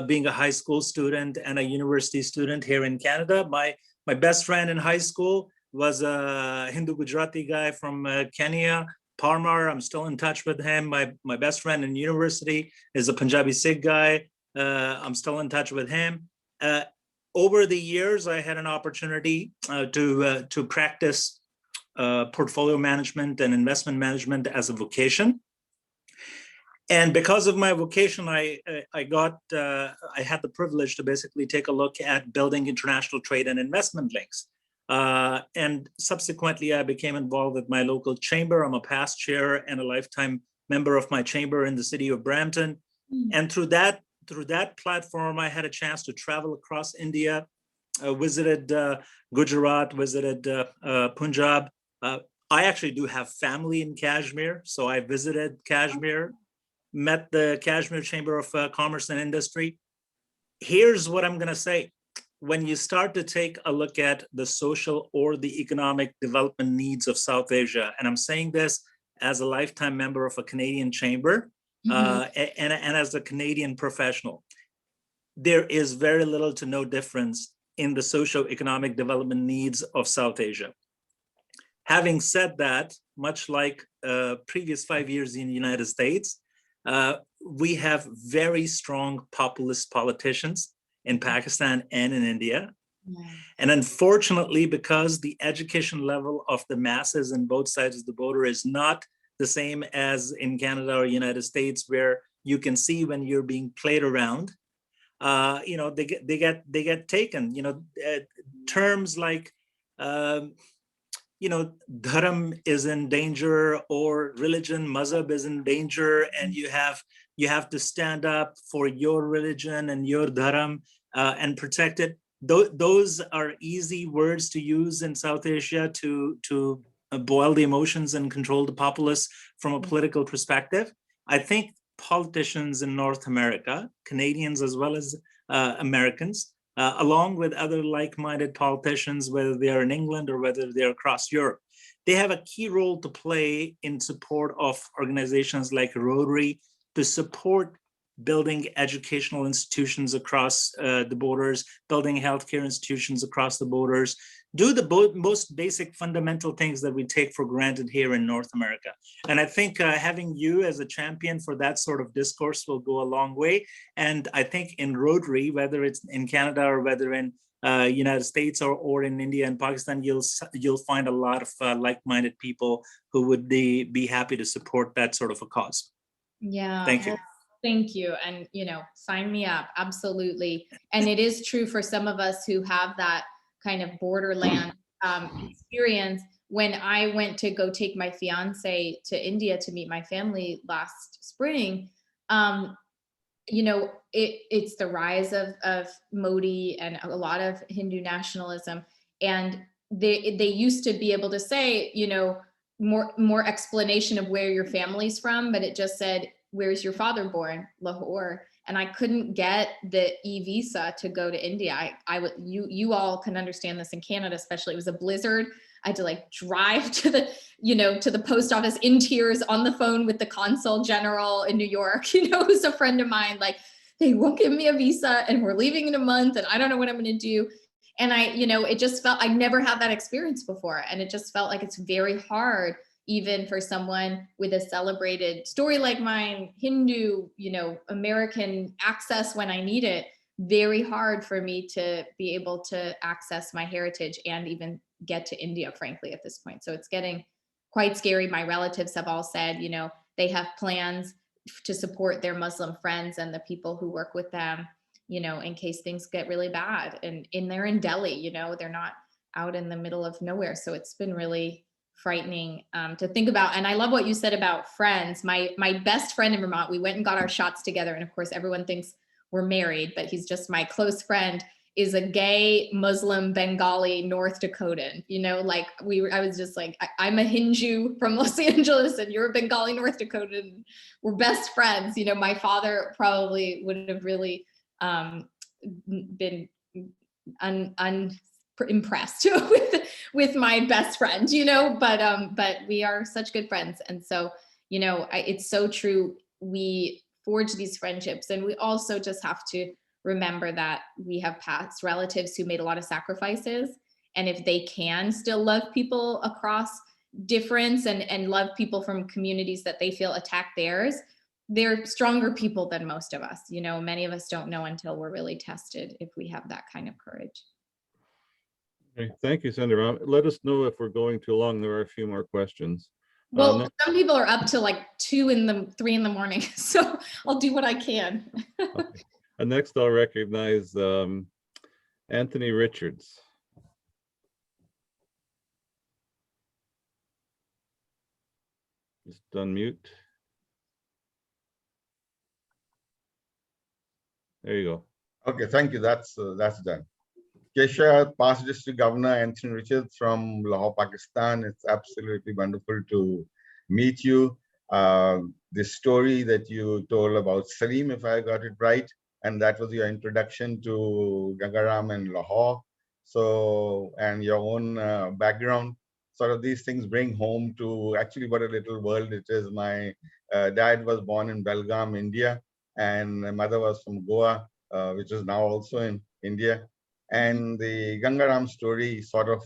being a high school student and a university student here in Canada. My best friend in high school was a Hindu Gujarati guy from Kenya, Parmar. I'm still in touch with him. My best friend in university is a Punjabi Sikh guy. I'm still in touch with him. Over the years, I had an opportunity to practice portfolio management and investment management as a vocation. And because of my vocation, I had the privilege to basically take a look at building international trade and investment links. And subsequently, I became involved with my local chamber. I'm a past chair and a lifetime member of my chamber in the city of Brampton. And through that platform, I had a chance to travel across India, visited Gujarat, visited Punjab. I actually do have family in Kashmir, so I visited Kashmir, met the Kashmir Chamber of Commerce and Industry. Here's what I'm going to say. When you start to take a look at the social or the economic development needs of South Asia, and I'm saying this as a lifetime member of a Canadian chamber, and as a Canadian professional, there is very little to no difference in the socio-economic development needs of South Asia. Having said that, much like previous 5 years in the United States, we have very strong populist politicians in Pakistan and in India. And unfortunately, because the education level of the masses on both sides of the border is not the same as in Canada or United States, where you can see when you're being played around, they get taken. Terms like dharam is in danger, or religion, mazhab is in danger, and you have to stand up for your religion and your dharam and protect it. Those are easy words to use in South Asia to boil the emotions and control the populace from a political perspective. I think politicians in North America, Canadians as well as Americans, along with other like-minded politicians, whether they are in England or whether they're across Europe, they have a key role to play in support of organizations like Rotary to support building educational institutions across the borders, building healthcare institutions across the borders, do the most basic fundamental things that we take for granted here in North America. And I think having you as a champion for that sort of discourse will go a long way. And I think in Rotary, whether it's in Canada or whether in United States or in India and Pakistan, you'll find a lot of like-minded people who would be happy to support that sort of a cause. Yeah. Thank you. Thank you. And, sign me up. Absolutely. And it is true for some of us who have that kind of borderland experience. When I went to go take my fiance to India to meet my family last spring, it's the rise of Modi and a lot of Hindu nationalism. And they used to be able to say, more explanation of where your family's from, but it just said, where's your father born? Lahore. And I couldn't get the e-visa to go to India. You all can understand this in Canada, especially. It was a blizzard. I had to like drive to the, to the post office in tears on the phone with the consul general in New York, who's a friend of mine. Like, they won't give me a visa and we're leaving in a month and I don't know what I'm going to do. And it just felt, I never had that experience before. And it just felt like it's very hard, even for someone with a celebrated story like mine, Hindu, American access when I need it, very hard for me to be able to access my heritage and even get to India, frankly, at this point. So it's getting quite scary. My relatives have all said, they have plans to support their Muslim friends and the people who work with them, in case things get really bad. And they're in Delhi, they're not out in the middle of nowhere. So it's been really frightening to think about. And I love what you said about friends. My best friend in Vermont, we went and got our shots together. And of course, everyone thinks we're married, but he's just my close friend, is a gay Muslim Bengali North Dakotan. I was just like, I'm a Hindu from Los Angeles and you're a Bengali North Dakotan. We're best friends. My father probably would have really been unimpressed with my best friend, but we are such good friends. And so, it's so true. We forge these friendships, and we also just have to remember that we have past relatives who made a lot of sacrifices. And if they can still love people across difference and love people from communities that they feel attack theirs, they're stronger people than most of us. Many of us don't know until we're really tested if we have that kind of courage. Okay, thank you, Senator Ram. Let us know if we're going too long. There are a few more questions. Well, some people are up to like 3 in the morning, so I'll do what I can. Okay. And next I'll recognize Anthony Richards. Just unmute. There you go. Okay, thank you. That's done. Kesha, Past District Governor Anthony Richards from Lahore, Pakistan. It's absolutely wonderful to meet you. The story that you told about Salim, if I got it right, and that was your introduction to Gangaram and Lahore. So, and your own background, sort of these things bring home to actually what a little world it is. My dad was born in Belgaum, India, and my mother was from Goa, which is now also in India. And the Gangaram story sort of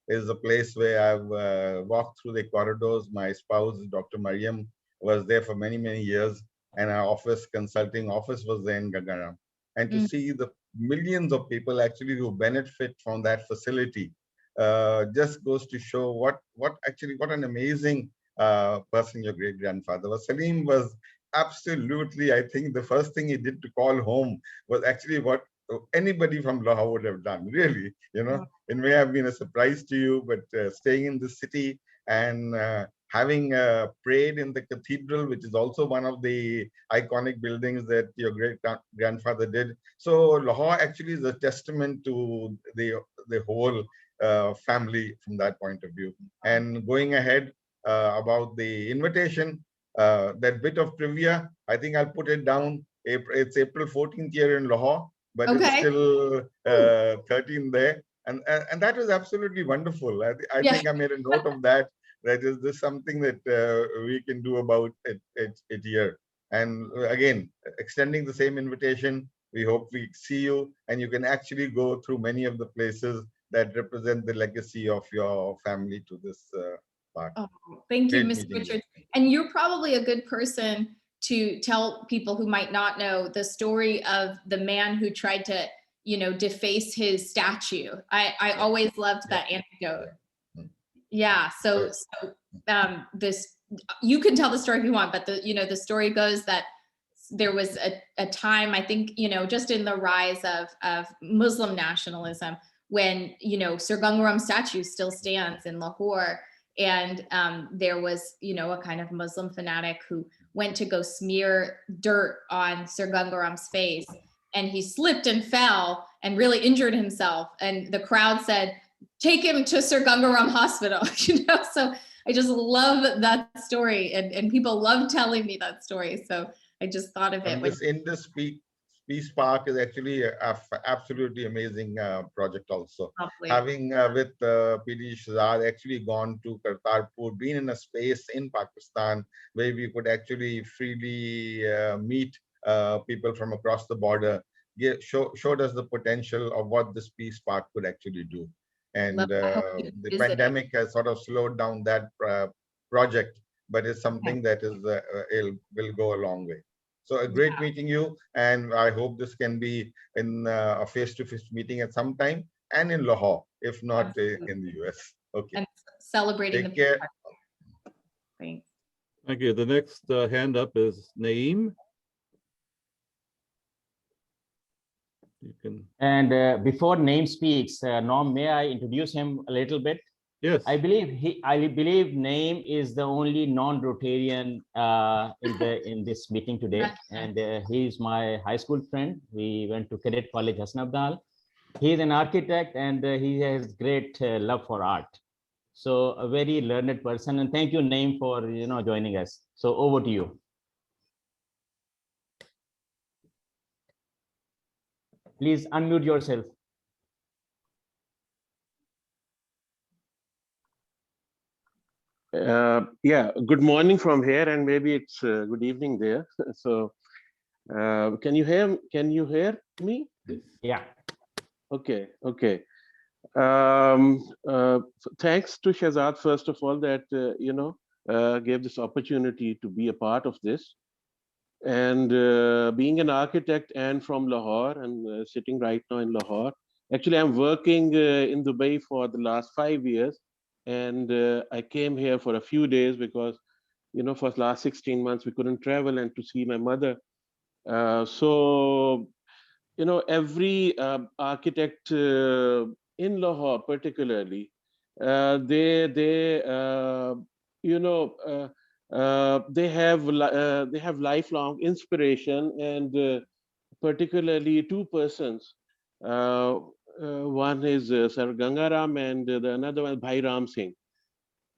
is a place where I've walked through the corridors. My spouse, Dr. Mariam, was there for many, many years. And our consulting office was there in Gangaram. And to see the millions of people actually who benefit from that facility just goes to show what an amazing person your great-grandfather was. Salim was absolutely, I think the first thing he did to call home was actually what anybody from Lahore would have done, really. It may have been a surprise to you, but staying in the city and having prayed in the cathedral, which is also one of the iconic buildings that your great-grandfather did. So Lahore actually is a testament to the whole family from that point of view. And going ahead about the invitation, that bit of trivia, I think I'll put it down. It's April 14th here in Lahore, but it's still 13 there. And that was absolutely wonderful. I think I made a note of that. That is this something that we can do about it here. And again, extending the same invitation, we hope we see you and you can actually go through many of the places that represent the legacy of your family to this park. Oh, thank you, Mr. Richards. And you're probably a good person to tell people who might not know the story of the man who tried to, deface his statue. I always loved that anecdote. Yeah. So this, you can tell the story if you want, but the story goes that there was a time, I think, just in the rise of Muslim nationalism when, Sir Gangaram statue still stands in Lahore. And there was, a kind of Muslim fanatic who went to go smear dirt on Sir Gangaram's face, and he slipped and fell and really injured himself. And the crowd said, "Take him to Sir Gangaram Hospital." So I just love that story, and people love telling me that story. So I just thought of it. This Indus Peace Park is actually a absolutely amazing project also. Lovely. Having with PD Shahzad actually gone to Kartarpur, been in a space in Pakistan where we could actually freely meet people from across the border, showed us the potential of what this Peace Park could actually do. And the pandemic has sort of slowed down that project, but it's something that is will go a long way. So a great meeting you, and I hope this can be in a face-to-face meeting at some time, and in Lahore, if not in the US. Okay. And celebrating Take the care. Thanks. Thank you. The next hand up is Naeem. You can. And before name speaks, Norm, may I introduce him a little bit? Yes. I believe Naeem is the only non-Rotarian in this meeting today, and he's my high school friend. We went to Cadet College, Hassan Abdal. He's an architect, and he has great love for art. So a very learned person, and thank you, Naeem, for joining us. So over to you. Please unmute yourself. Yeah, good morning from here, and maybe it's good evening there. So, can you hear me? Yeah. Okay. Thanks to Shahzad, first of all, that gave this opportunity to be a part of this. And being an architect and from Lahore, and sitting right now in Lahore. Actually, I'm working in Dubai for the last 5 years. And I came here for a few days because, for the last 16 months, we couldn't travel and to see my mother. So, every architect in Lahore, particularly, they have lifelong inspiration, and particularly two persons. One is Sir Ganga Ram, and the another one is Bhai Ram Singh.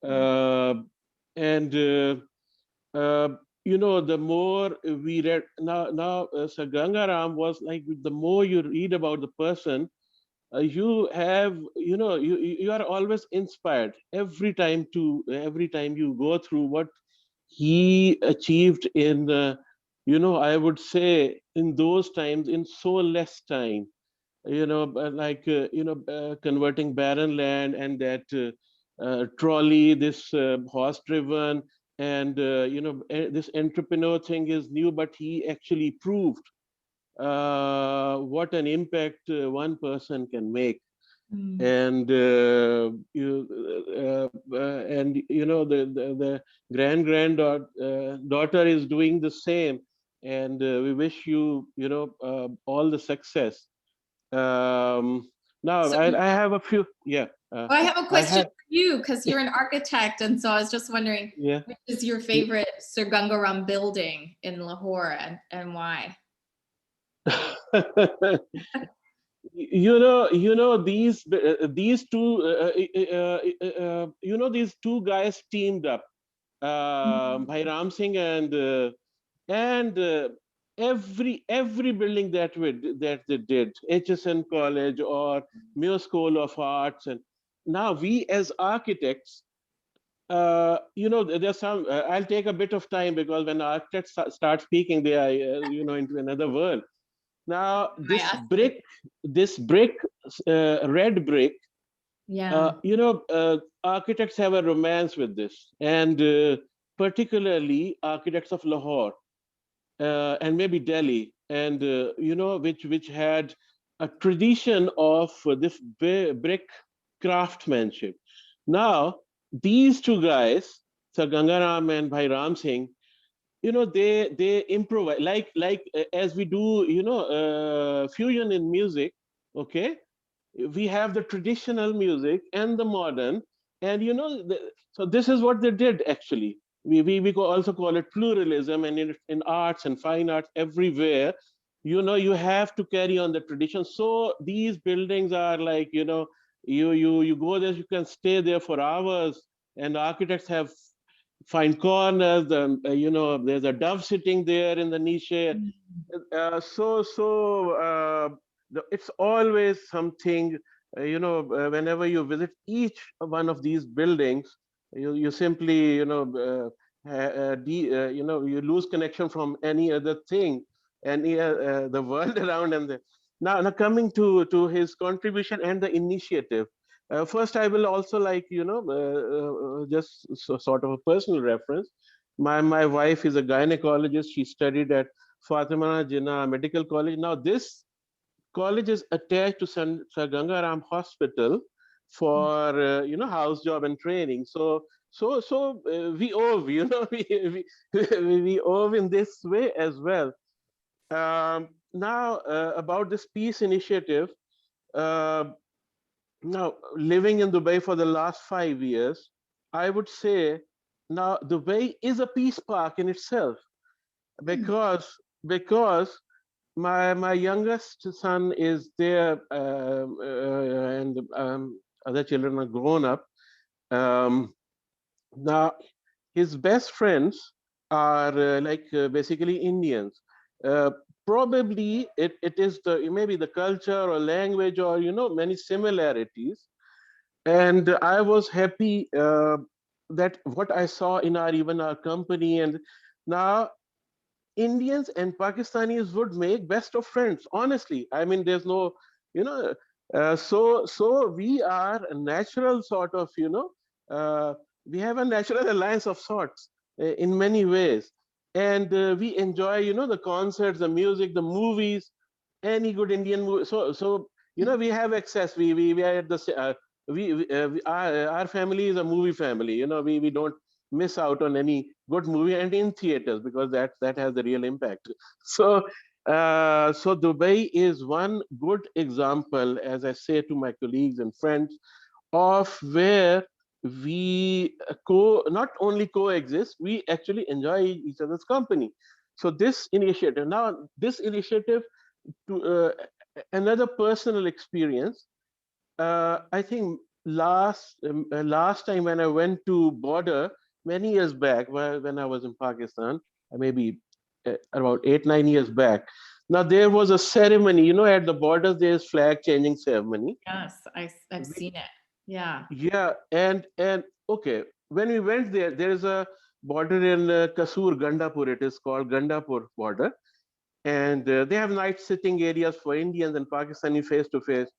The more we read now, Sir Ganga Ram was like, the more you read about the person, you have, you are always inspired every time you go through what he achieved in, I would say in those times, in so less time. Converting barren land and that trolley, this horse-driven, and this entrepreneur thing is new, but he actually proved what an impact one person can make. And the granddaughter is doing the same, and we wish you all the success. Now I have a few. I have a question for you, because you're an architect, and so I was just wondering, which is your favorite Sir Ganga Ram building in Lahore, and why? These two these two guys teamed up, Bhai Ram Singh, and every building that they did, HSN College or Mayo School of Arts. And now we as architects, there's some, I'll take a bit of time, because when architects start speaking, they are, into another world. Now, this brick, red brick, architects have a romance with this, and particularly architects of Lahore and maybe Delhi, and which had a tradition of this brick craftsmanship. Now, these two guys, Sir Ganga Ram and Bhai Ram Singh, they improvise like as we do, fusion in music. Okay, we have the traditional music and the modern, and so this is what they did actually. We also call it pluralism, and in arts and fine arts everywhere, you have to carry on the tradition. So these buildings are like, you go there, you can stay there for hours, and architects have find corners. You know, there's a dove sitting there in the niche. It's always something. You know, whenever you visit each one of these buildings, you simply, you know, you know, you lose connection from any other thing, any the world around. And now coming to his contribution and the initiative. First, I will also like, you know, just sort of a personal reference. My wife is a gynecologist. She studied at Fatima Jinnah Medical College. Now this college is attached to Sir Ganga Ram Hospital for you know, house job and training. So we owe, you know, we owe in this way as well. Now about this peace initiative. Now living in Dubai for the last 5 years, I would say now Dubai is a peace park in itself, because my youngest son is there, and other children are grown up. Now his best friends are basically Indians. Probably it is maybe the culture or language, or you know, many similarities. And I was happy that what I saw in our company. And now Indians and Pakistanis would make best of friends. Honestly, I mean, there's no, you know, so we are a natural sort of, you know, we have a natural alliance of sorts in many ways, and we enjoy, you know, the concerts, the music, the movies, any good Indian movie. So you know, we have access. We are at the our family is a movie family. You know, we don't miss out on any good movie, and in theaters, because that has the real impact. So so Dubai is one good example, as I say to my colleagues and friends, of where we not only coexist, we actually enjoy each other's company. So this initiative, to another personal experience. I think last time when I went to border many years back, when I was in Pakistan, maybe about 8-9 years back. Now there was a ceremony, you know, at the borders there's flag changing ceremony. Yes, I've seen it. Yeah. Yeah, and okay, when we went there, there is a border in Kasur, Gandapur. It is called Gandapur border, and they have night sitting areas for Indians and Pakistani face to face.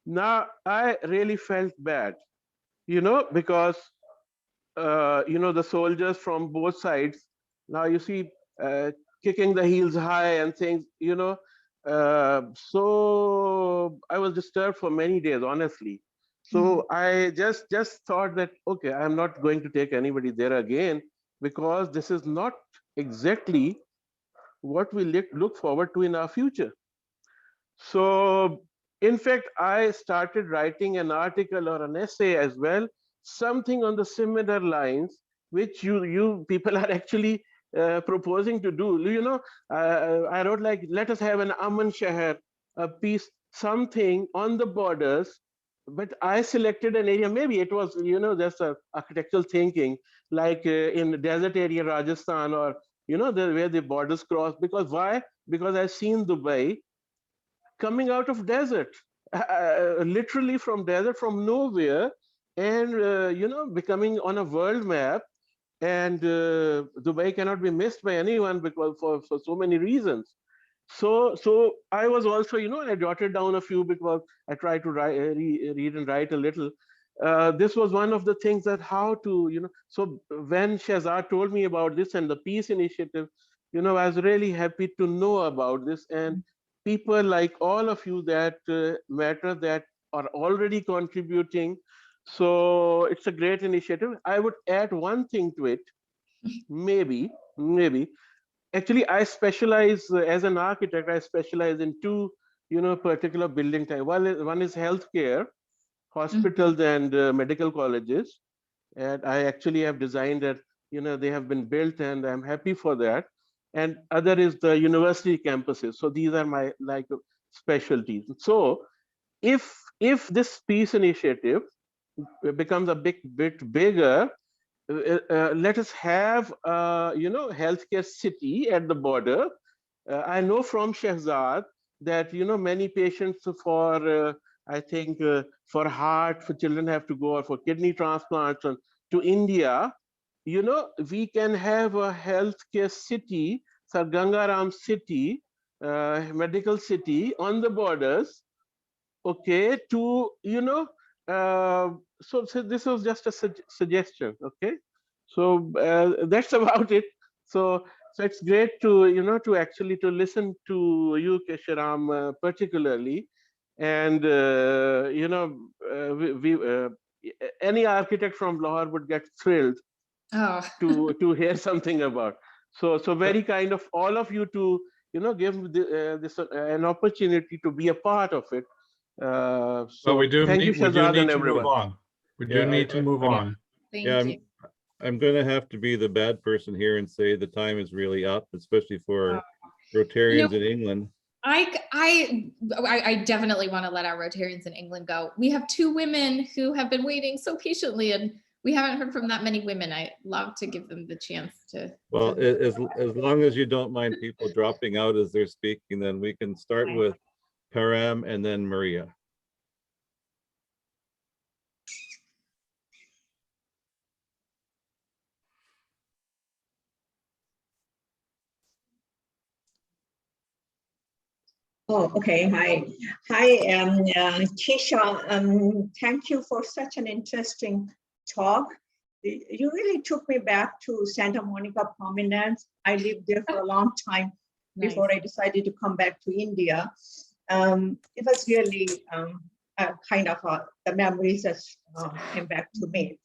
Now I really felt bad, you know, because you know, the soldiers from both sides. Now you see kicking the heels high and things, you know. So I was disturbed for many days, honestly. So I just thought that, okay, I'm not going to take anybody there again, because this is not exactly what we look forward to in our future. So in fact, I started writing an article or an essay as well, something on the similar lines, which you people are actually proposing to do. You know, I wrote like, let us have an Aman Shahar, a peace, something on the borders. But I selected an area, maybe it was, you know, just a architectural thinking, like in the desert area, Rajasthan, or, you know, where the borders cross. Because why? Because I've seen Dubai coming out of desert, literally from desert, from nowhere, and you know, becoming on a world map. And Dubai cannot be missed by anyone, because for so many reasons. So I was also, you know, I jotted down a few, because I try to read and write a little. This was one of the things, that how to, you know. So when Shahzad told me about this and the peace initiative, you know, I was really happy to know about this. And people like all of you that matter, that are already contributing. So it's a great initiative. I would add one thing to it, maybe. Actually, I specialize as an architect. I specialize in two, you know, particular building type. One is healthcare, hospitals and medical colleges, and I actually have designed that. You know, they have been built, and I'm happy for that. And other is the university campuses. So these are my like specialties. So if this peace initiative becomes a bit bigger, let us have, healthcare city at the border. I know from Shehzad that, many patients for, I think, for heart, for children have to go, or for kidney transplants to India. We can have a healthcare city, Sir Gangaram city, medical city on the borders, okay, to, so this was just a suggestion, okay? So that's about it. So it's great to, to actually to listen to you, Kesharam, particularly. And, any architect from Lahore would get thrilled to hear something about. So very kind of all of you to, give this an opportunity to be a part of it. So we do thank you, need, we do Shehzad, need and to everyone. move on. We do need to move on. Thank you. I'm going to have to be the bad person here and say the time is really up, especially for Rotarians in England. I definitely want to let our Rotarians in England go. We have 2 women who have been waiting so patiently, and we haven't heard from that many women. I love to give them the chance to. Well, as long as you don't mind people dropping out as they're speaking, then we can start with Param and then Maria. Oh, okay. Hi, Kesha. Thank you for such an interesting talk. You really took me back to Santa Monica Prominence. I lived there for a long time before I decided to come back to India. It was really kind of the memories that came back to me.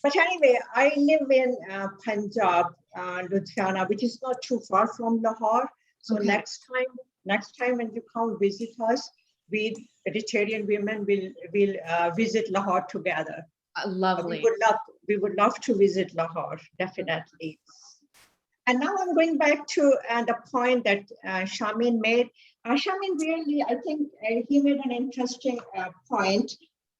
But anyway, I live in Punjab, Ludhiana, which is not too far from Lahore. So next time when you come visit us, we vegetarian women will visit Lahore together. Lovely. We would love to visit Lahore, definitely. And now I'm going back to the point that Shamin made. Shamin really, I think he made an interesting point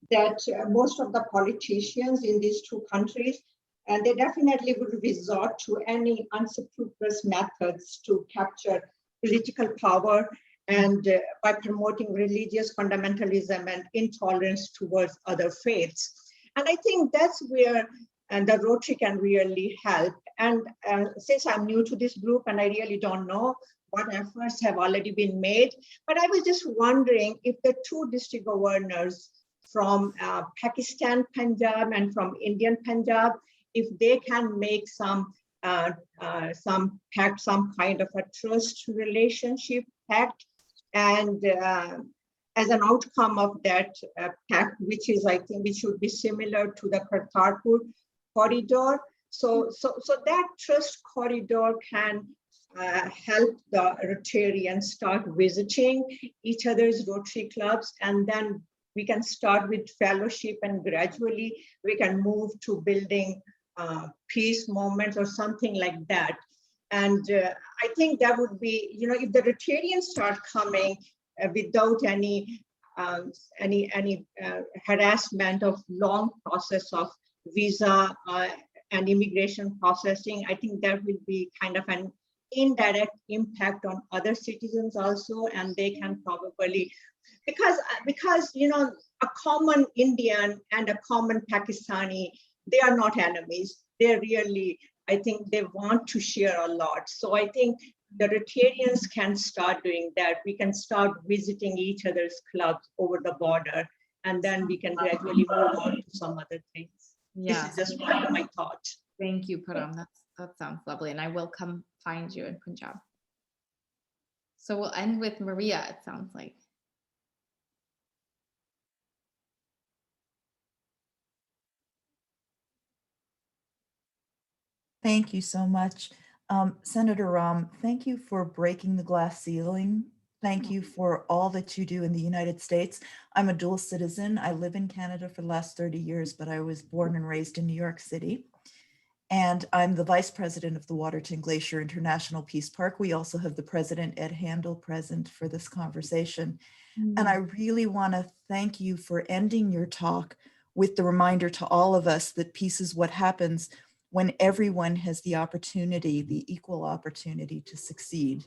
that most of the politicians in these 2 countries, and they definitely would resort to any unscrupulous methods to capture political power and by promoting religious fundamentalism and intolerance towards other faiths. And I think that's where the Rotary can really help. And since I'm new to this group and I really don't know what efforts have already been made, but I was just wondering if the 2 district governors from Pakistan, Punjab, and from Indian Punjab, if they can make some kind of a trust relationship pact, and as an outcome of that pact, which is, I think, it should be similar to the Kartarpur corridor. So that trust corridor can help the Rotarians start visiting each other's Rotary clubs, and then we can start with fellowship, and gradually we can move to building peace moments or something like that. And I think that would be, if the Rotarians start coming without any harassment of long process of visa and immigration processing, I think that will be kind of an indirect impact on other citizens also, and they can probably, because a common Indian and a common Pakistani, they are not enemies. They're really, I think they want to share a lot. So I think the Rotarians can start doing that. We can start visiting each other's clubs over the border, and then we can gradually move on to some other things. Yeah. This is just my thought. Thank you, Param. That sounds lovely. And I will come find you in Punjab. So we'll end with Maria, it sounds like. Thank you so much. Senator Ram, thank you for breaking the glass ceiling. Thank you for all that you do in the United States. I'm a dual citizen. I live in Canada for the last 30 years, but I was born and raised in New York City. And I'm the vice president of the Waterton Glacier International Peace Park. We also have the president, Ed Handel, present for this conversation. And I really want to thank you for ending your talk with the reminder to all of us that peace is what happens when everyone has the opportunity, the equal opportunity to succeed.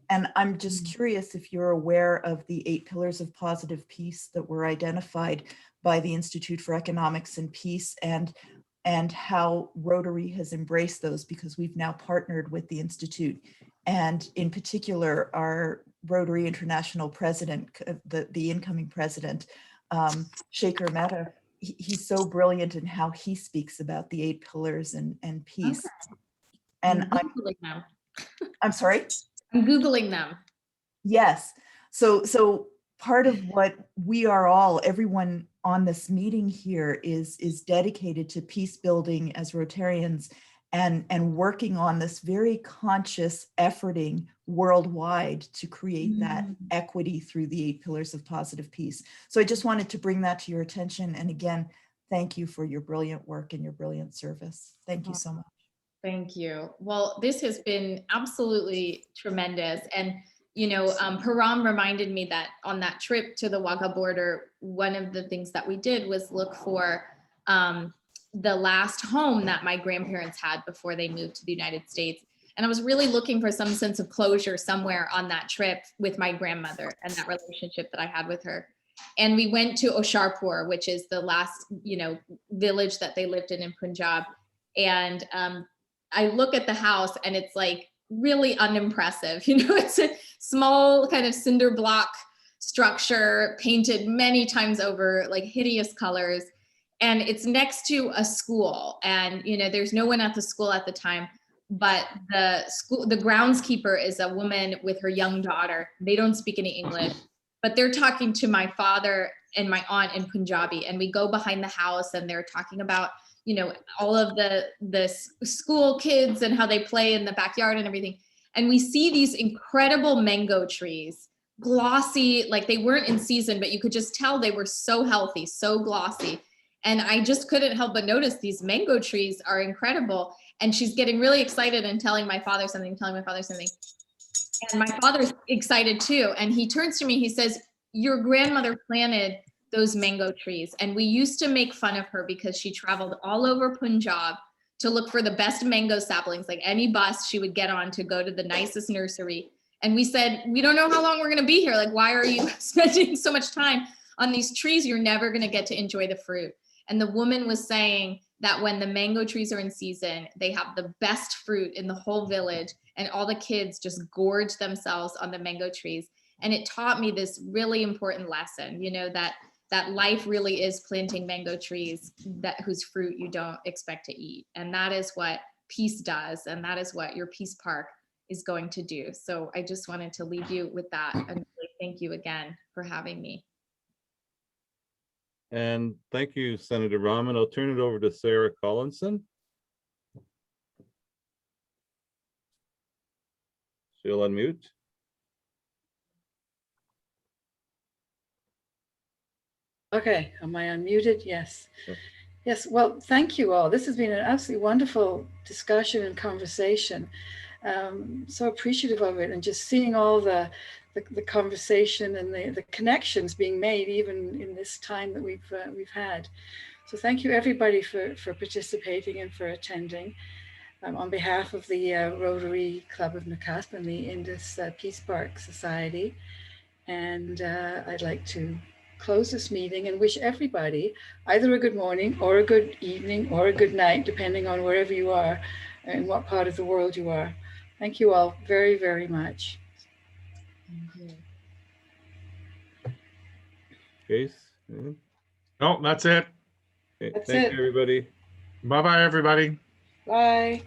And I'm just curious if you're aware of the 8 pillars of positive peace that were identified by the Institute for Economics and Peace, and how Rotary has embraced those, because we've now partnered with the Institute. And in particular, our Rotary International president, the incoming president, Shaker Mehta, he's so brilliant in how he speaks about the 8 pillars and peace. Okay. And Googling them. I'm sorry? I'm Googling them. Yes. So part of what we are all, everyone on this meeting here is dedicated to peace building as Rotarians and working on this very conscious efforting worldwide to create that equity through the 8 pillars of positive peace. So I just wanted to bring that to your attention. And again, thank you for your brilliant work and your brilliant service. Thank you so much. Thank you. Well, this has been absolutely tremendous. And, you know, Param reminded me that on that trip to the Wagah border, one of the things that we did was look for the last home that my grandparents had before they moved to the United States. And I was really looking for some sense of closure somewhere on that trip with my grandmother and that relationship that I had with her. And we went to Osharpur, which is the last, you know, village that they lived in Punjab. And I look at the house and it's like really unimpressive. You know, it's a small kind of cinder block structure painted many times over, like hideous colors. And it's next to a school. And, you know, there's no one at the school at the time, but the groundskeeper is a woman with her young daughter. They don't speak any English, but they're talking to my father and my aunt in Punjabi. And we go behind the house and they're talking about, you know, all of the school kids and how they play in the backyard and everything. And we see these incredible mango trees, glossy, like they weren't in season, but you could just tell they were so healthy, so glossy. And I just couldn't help but notice these mango trees are incredible. And she's getting really excited and telling my father something. And my father's excited too. And he turns to me, he says, your grandmother planted those mango trees. And we used to make fun of her because she traveled all over Punjab to look for the best mango saplings, like any bus she would get on to go to the nicest nursery. And we said, we don't know how long we're gonna be here. Like, why are you spending so much time on these trees? You're never gonna get to enjoy the fruit. And the woman was saying that when the mango trees are in season, they have the best fruit in the whole village, and all the kids just gorge themselves on the mango trees. And it taught me this really important lesson, you know, that life really is planting mango trees whose fruit you don't expect to eat. And that is what peace does. And that is what your Peace Park is going to do. So I just wanted to leave you with that. And really thank you again for having me. And thank you, Senator Rahman. I'll turn it over to Sarah Collinson. She'll unmute. Okay, am I unmuted? Yes. Sure. Yes, well, thank you all. This has been an absolutely wonderful discussion and conversation. So appreciative of it, and just seeing all the conversation and the connections being made even in this time that we've had. So thank you everybody for participating and for attending. On behalf of the Rotary Club of Nakusp and the Indus Peace Park Society. And I'd like to close this meeting and wish everybody either a good morning or a good evening or a good night, depending on wherever you are and what part of the world you are. Thank you all very, very much. Case? No, that's it. Okay, That's thank it. you, everybody. Bye-bye, everybody. Bye.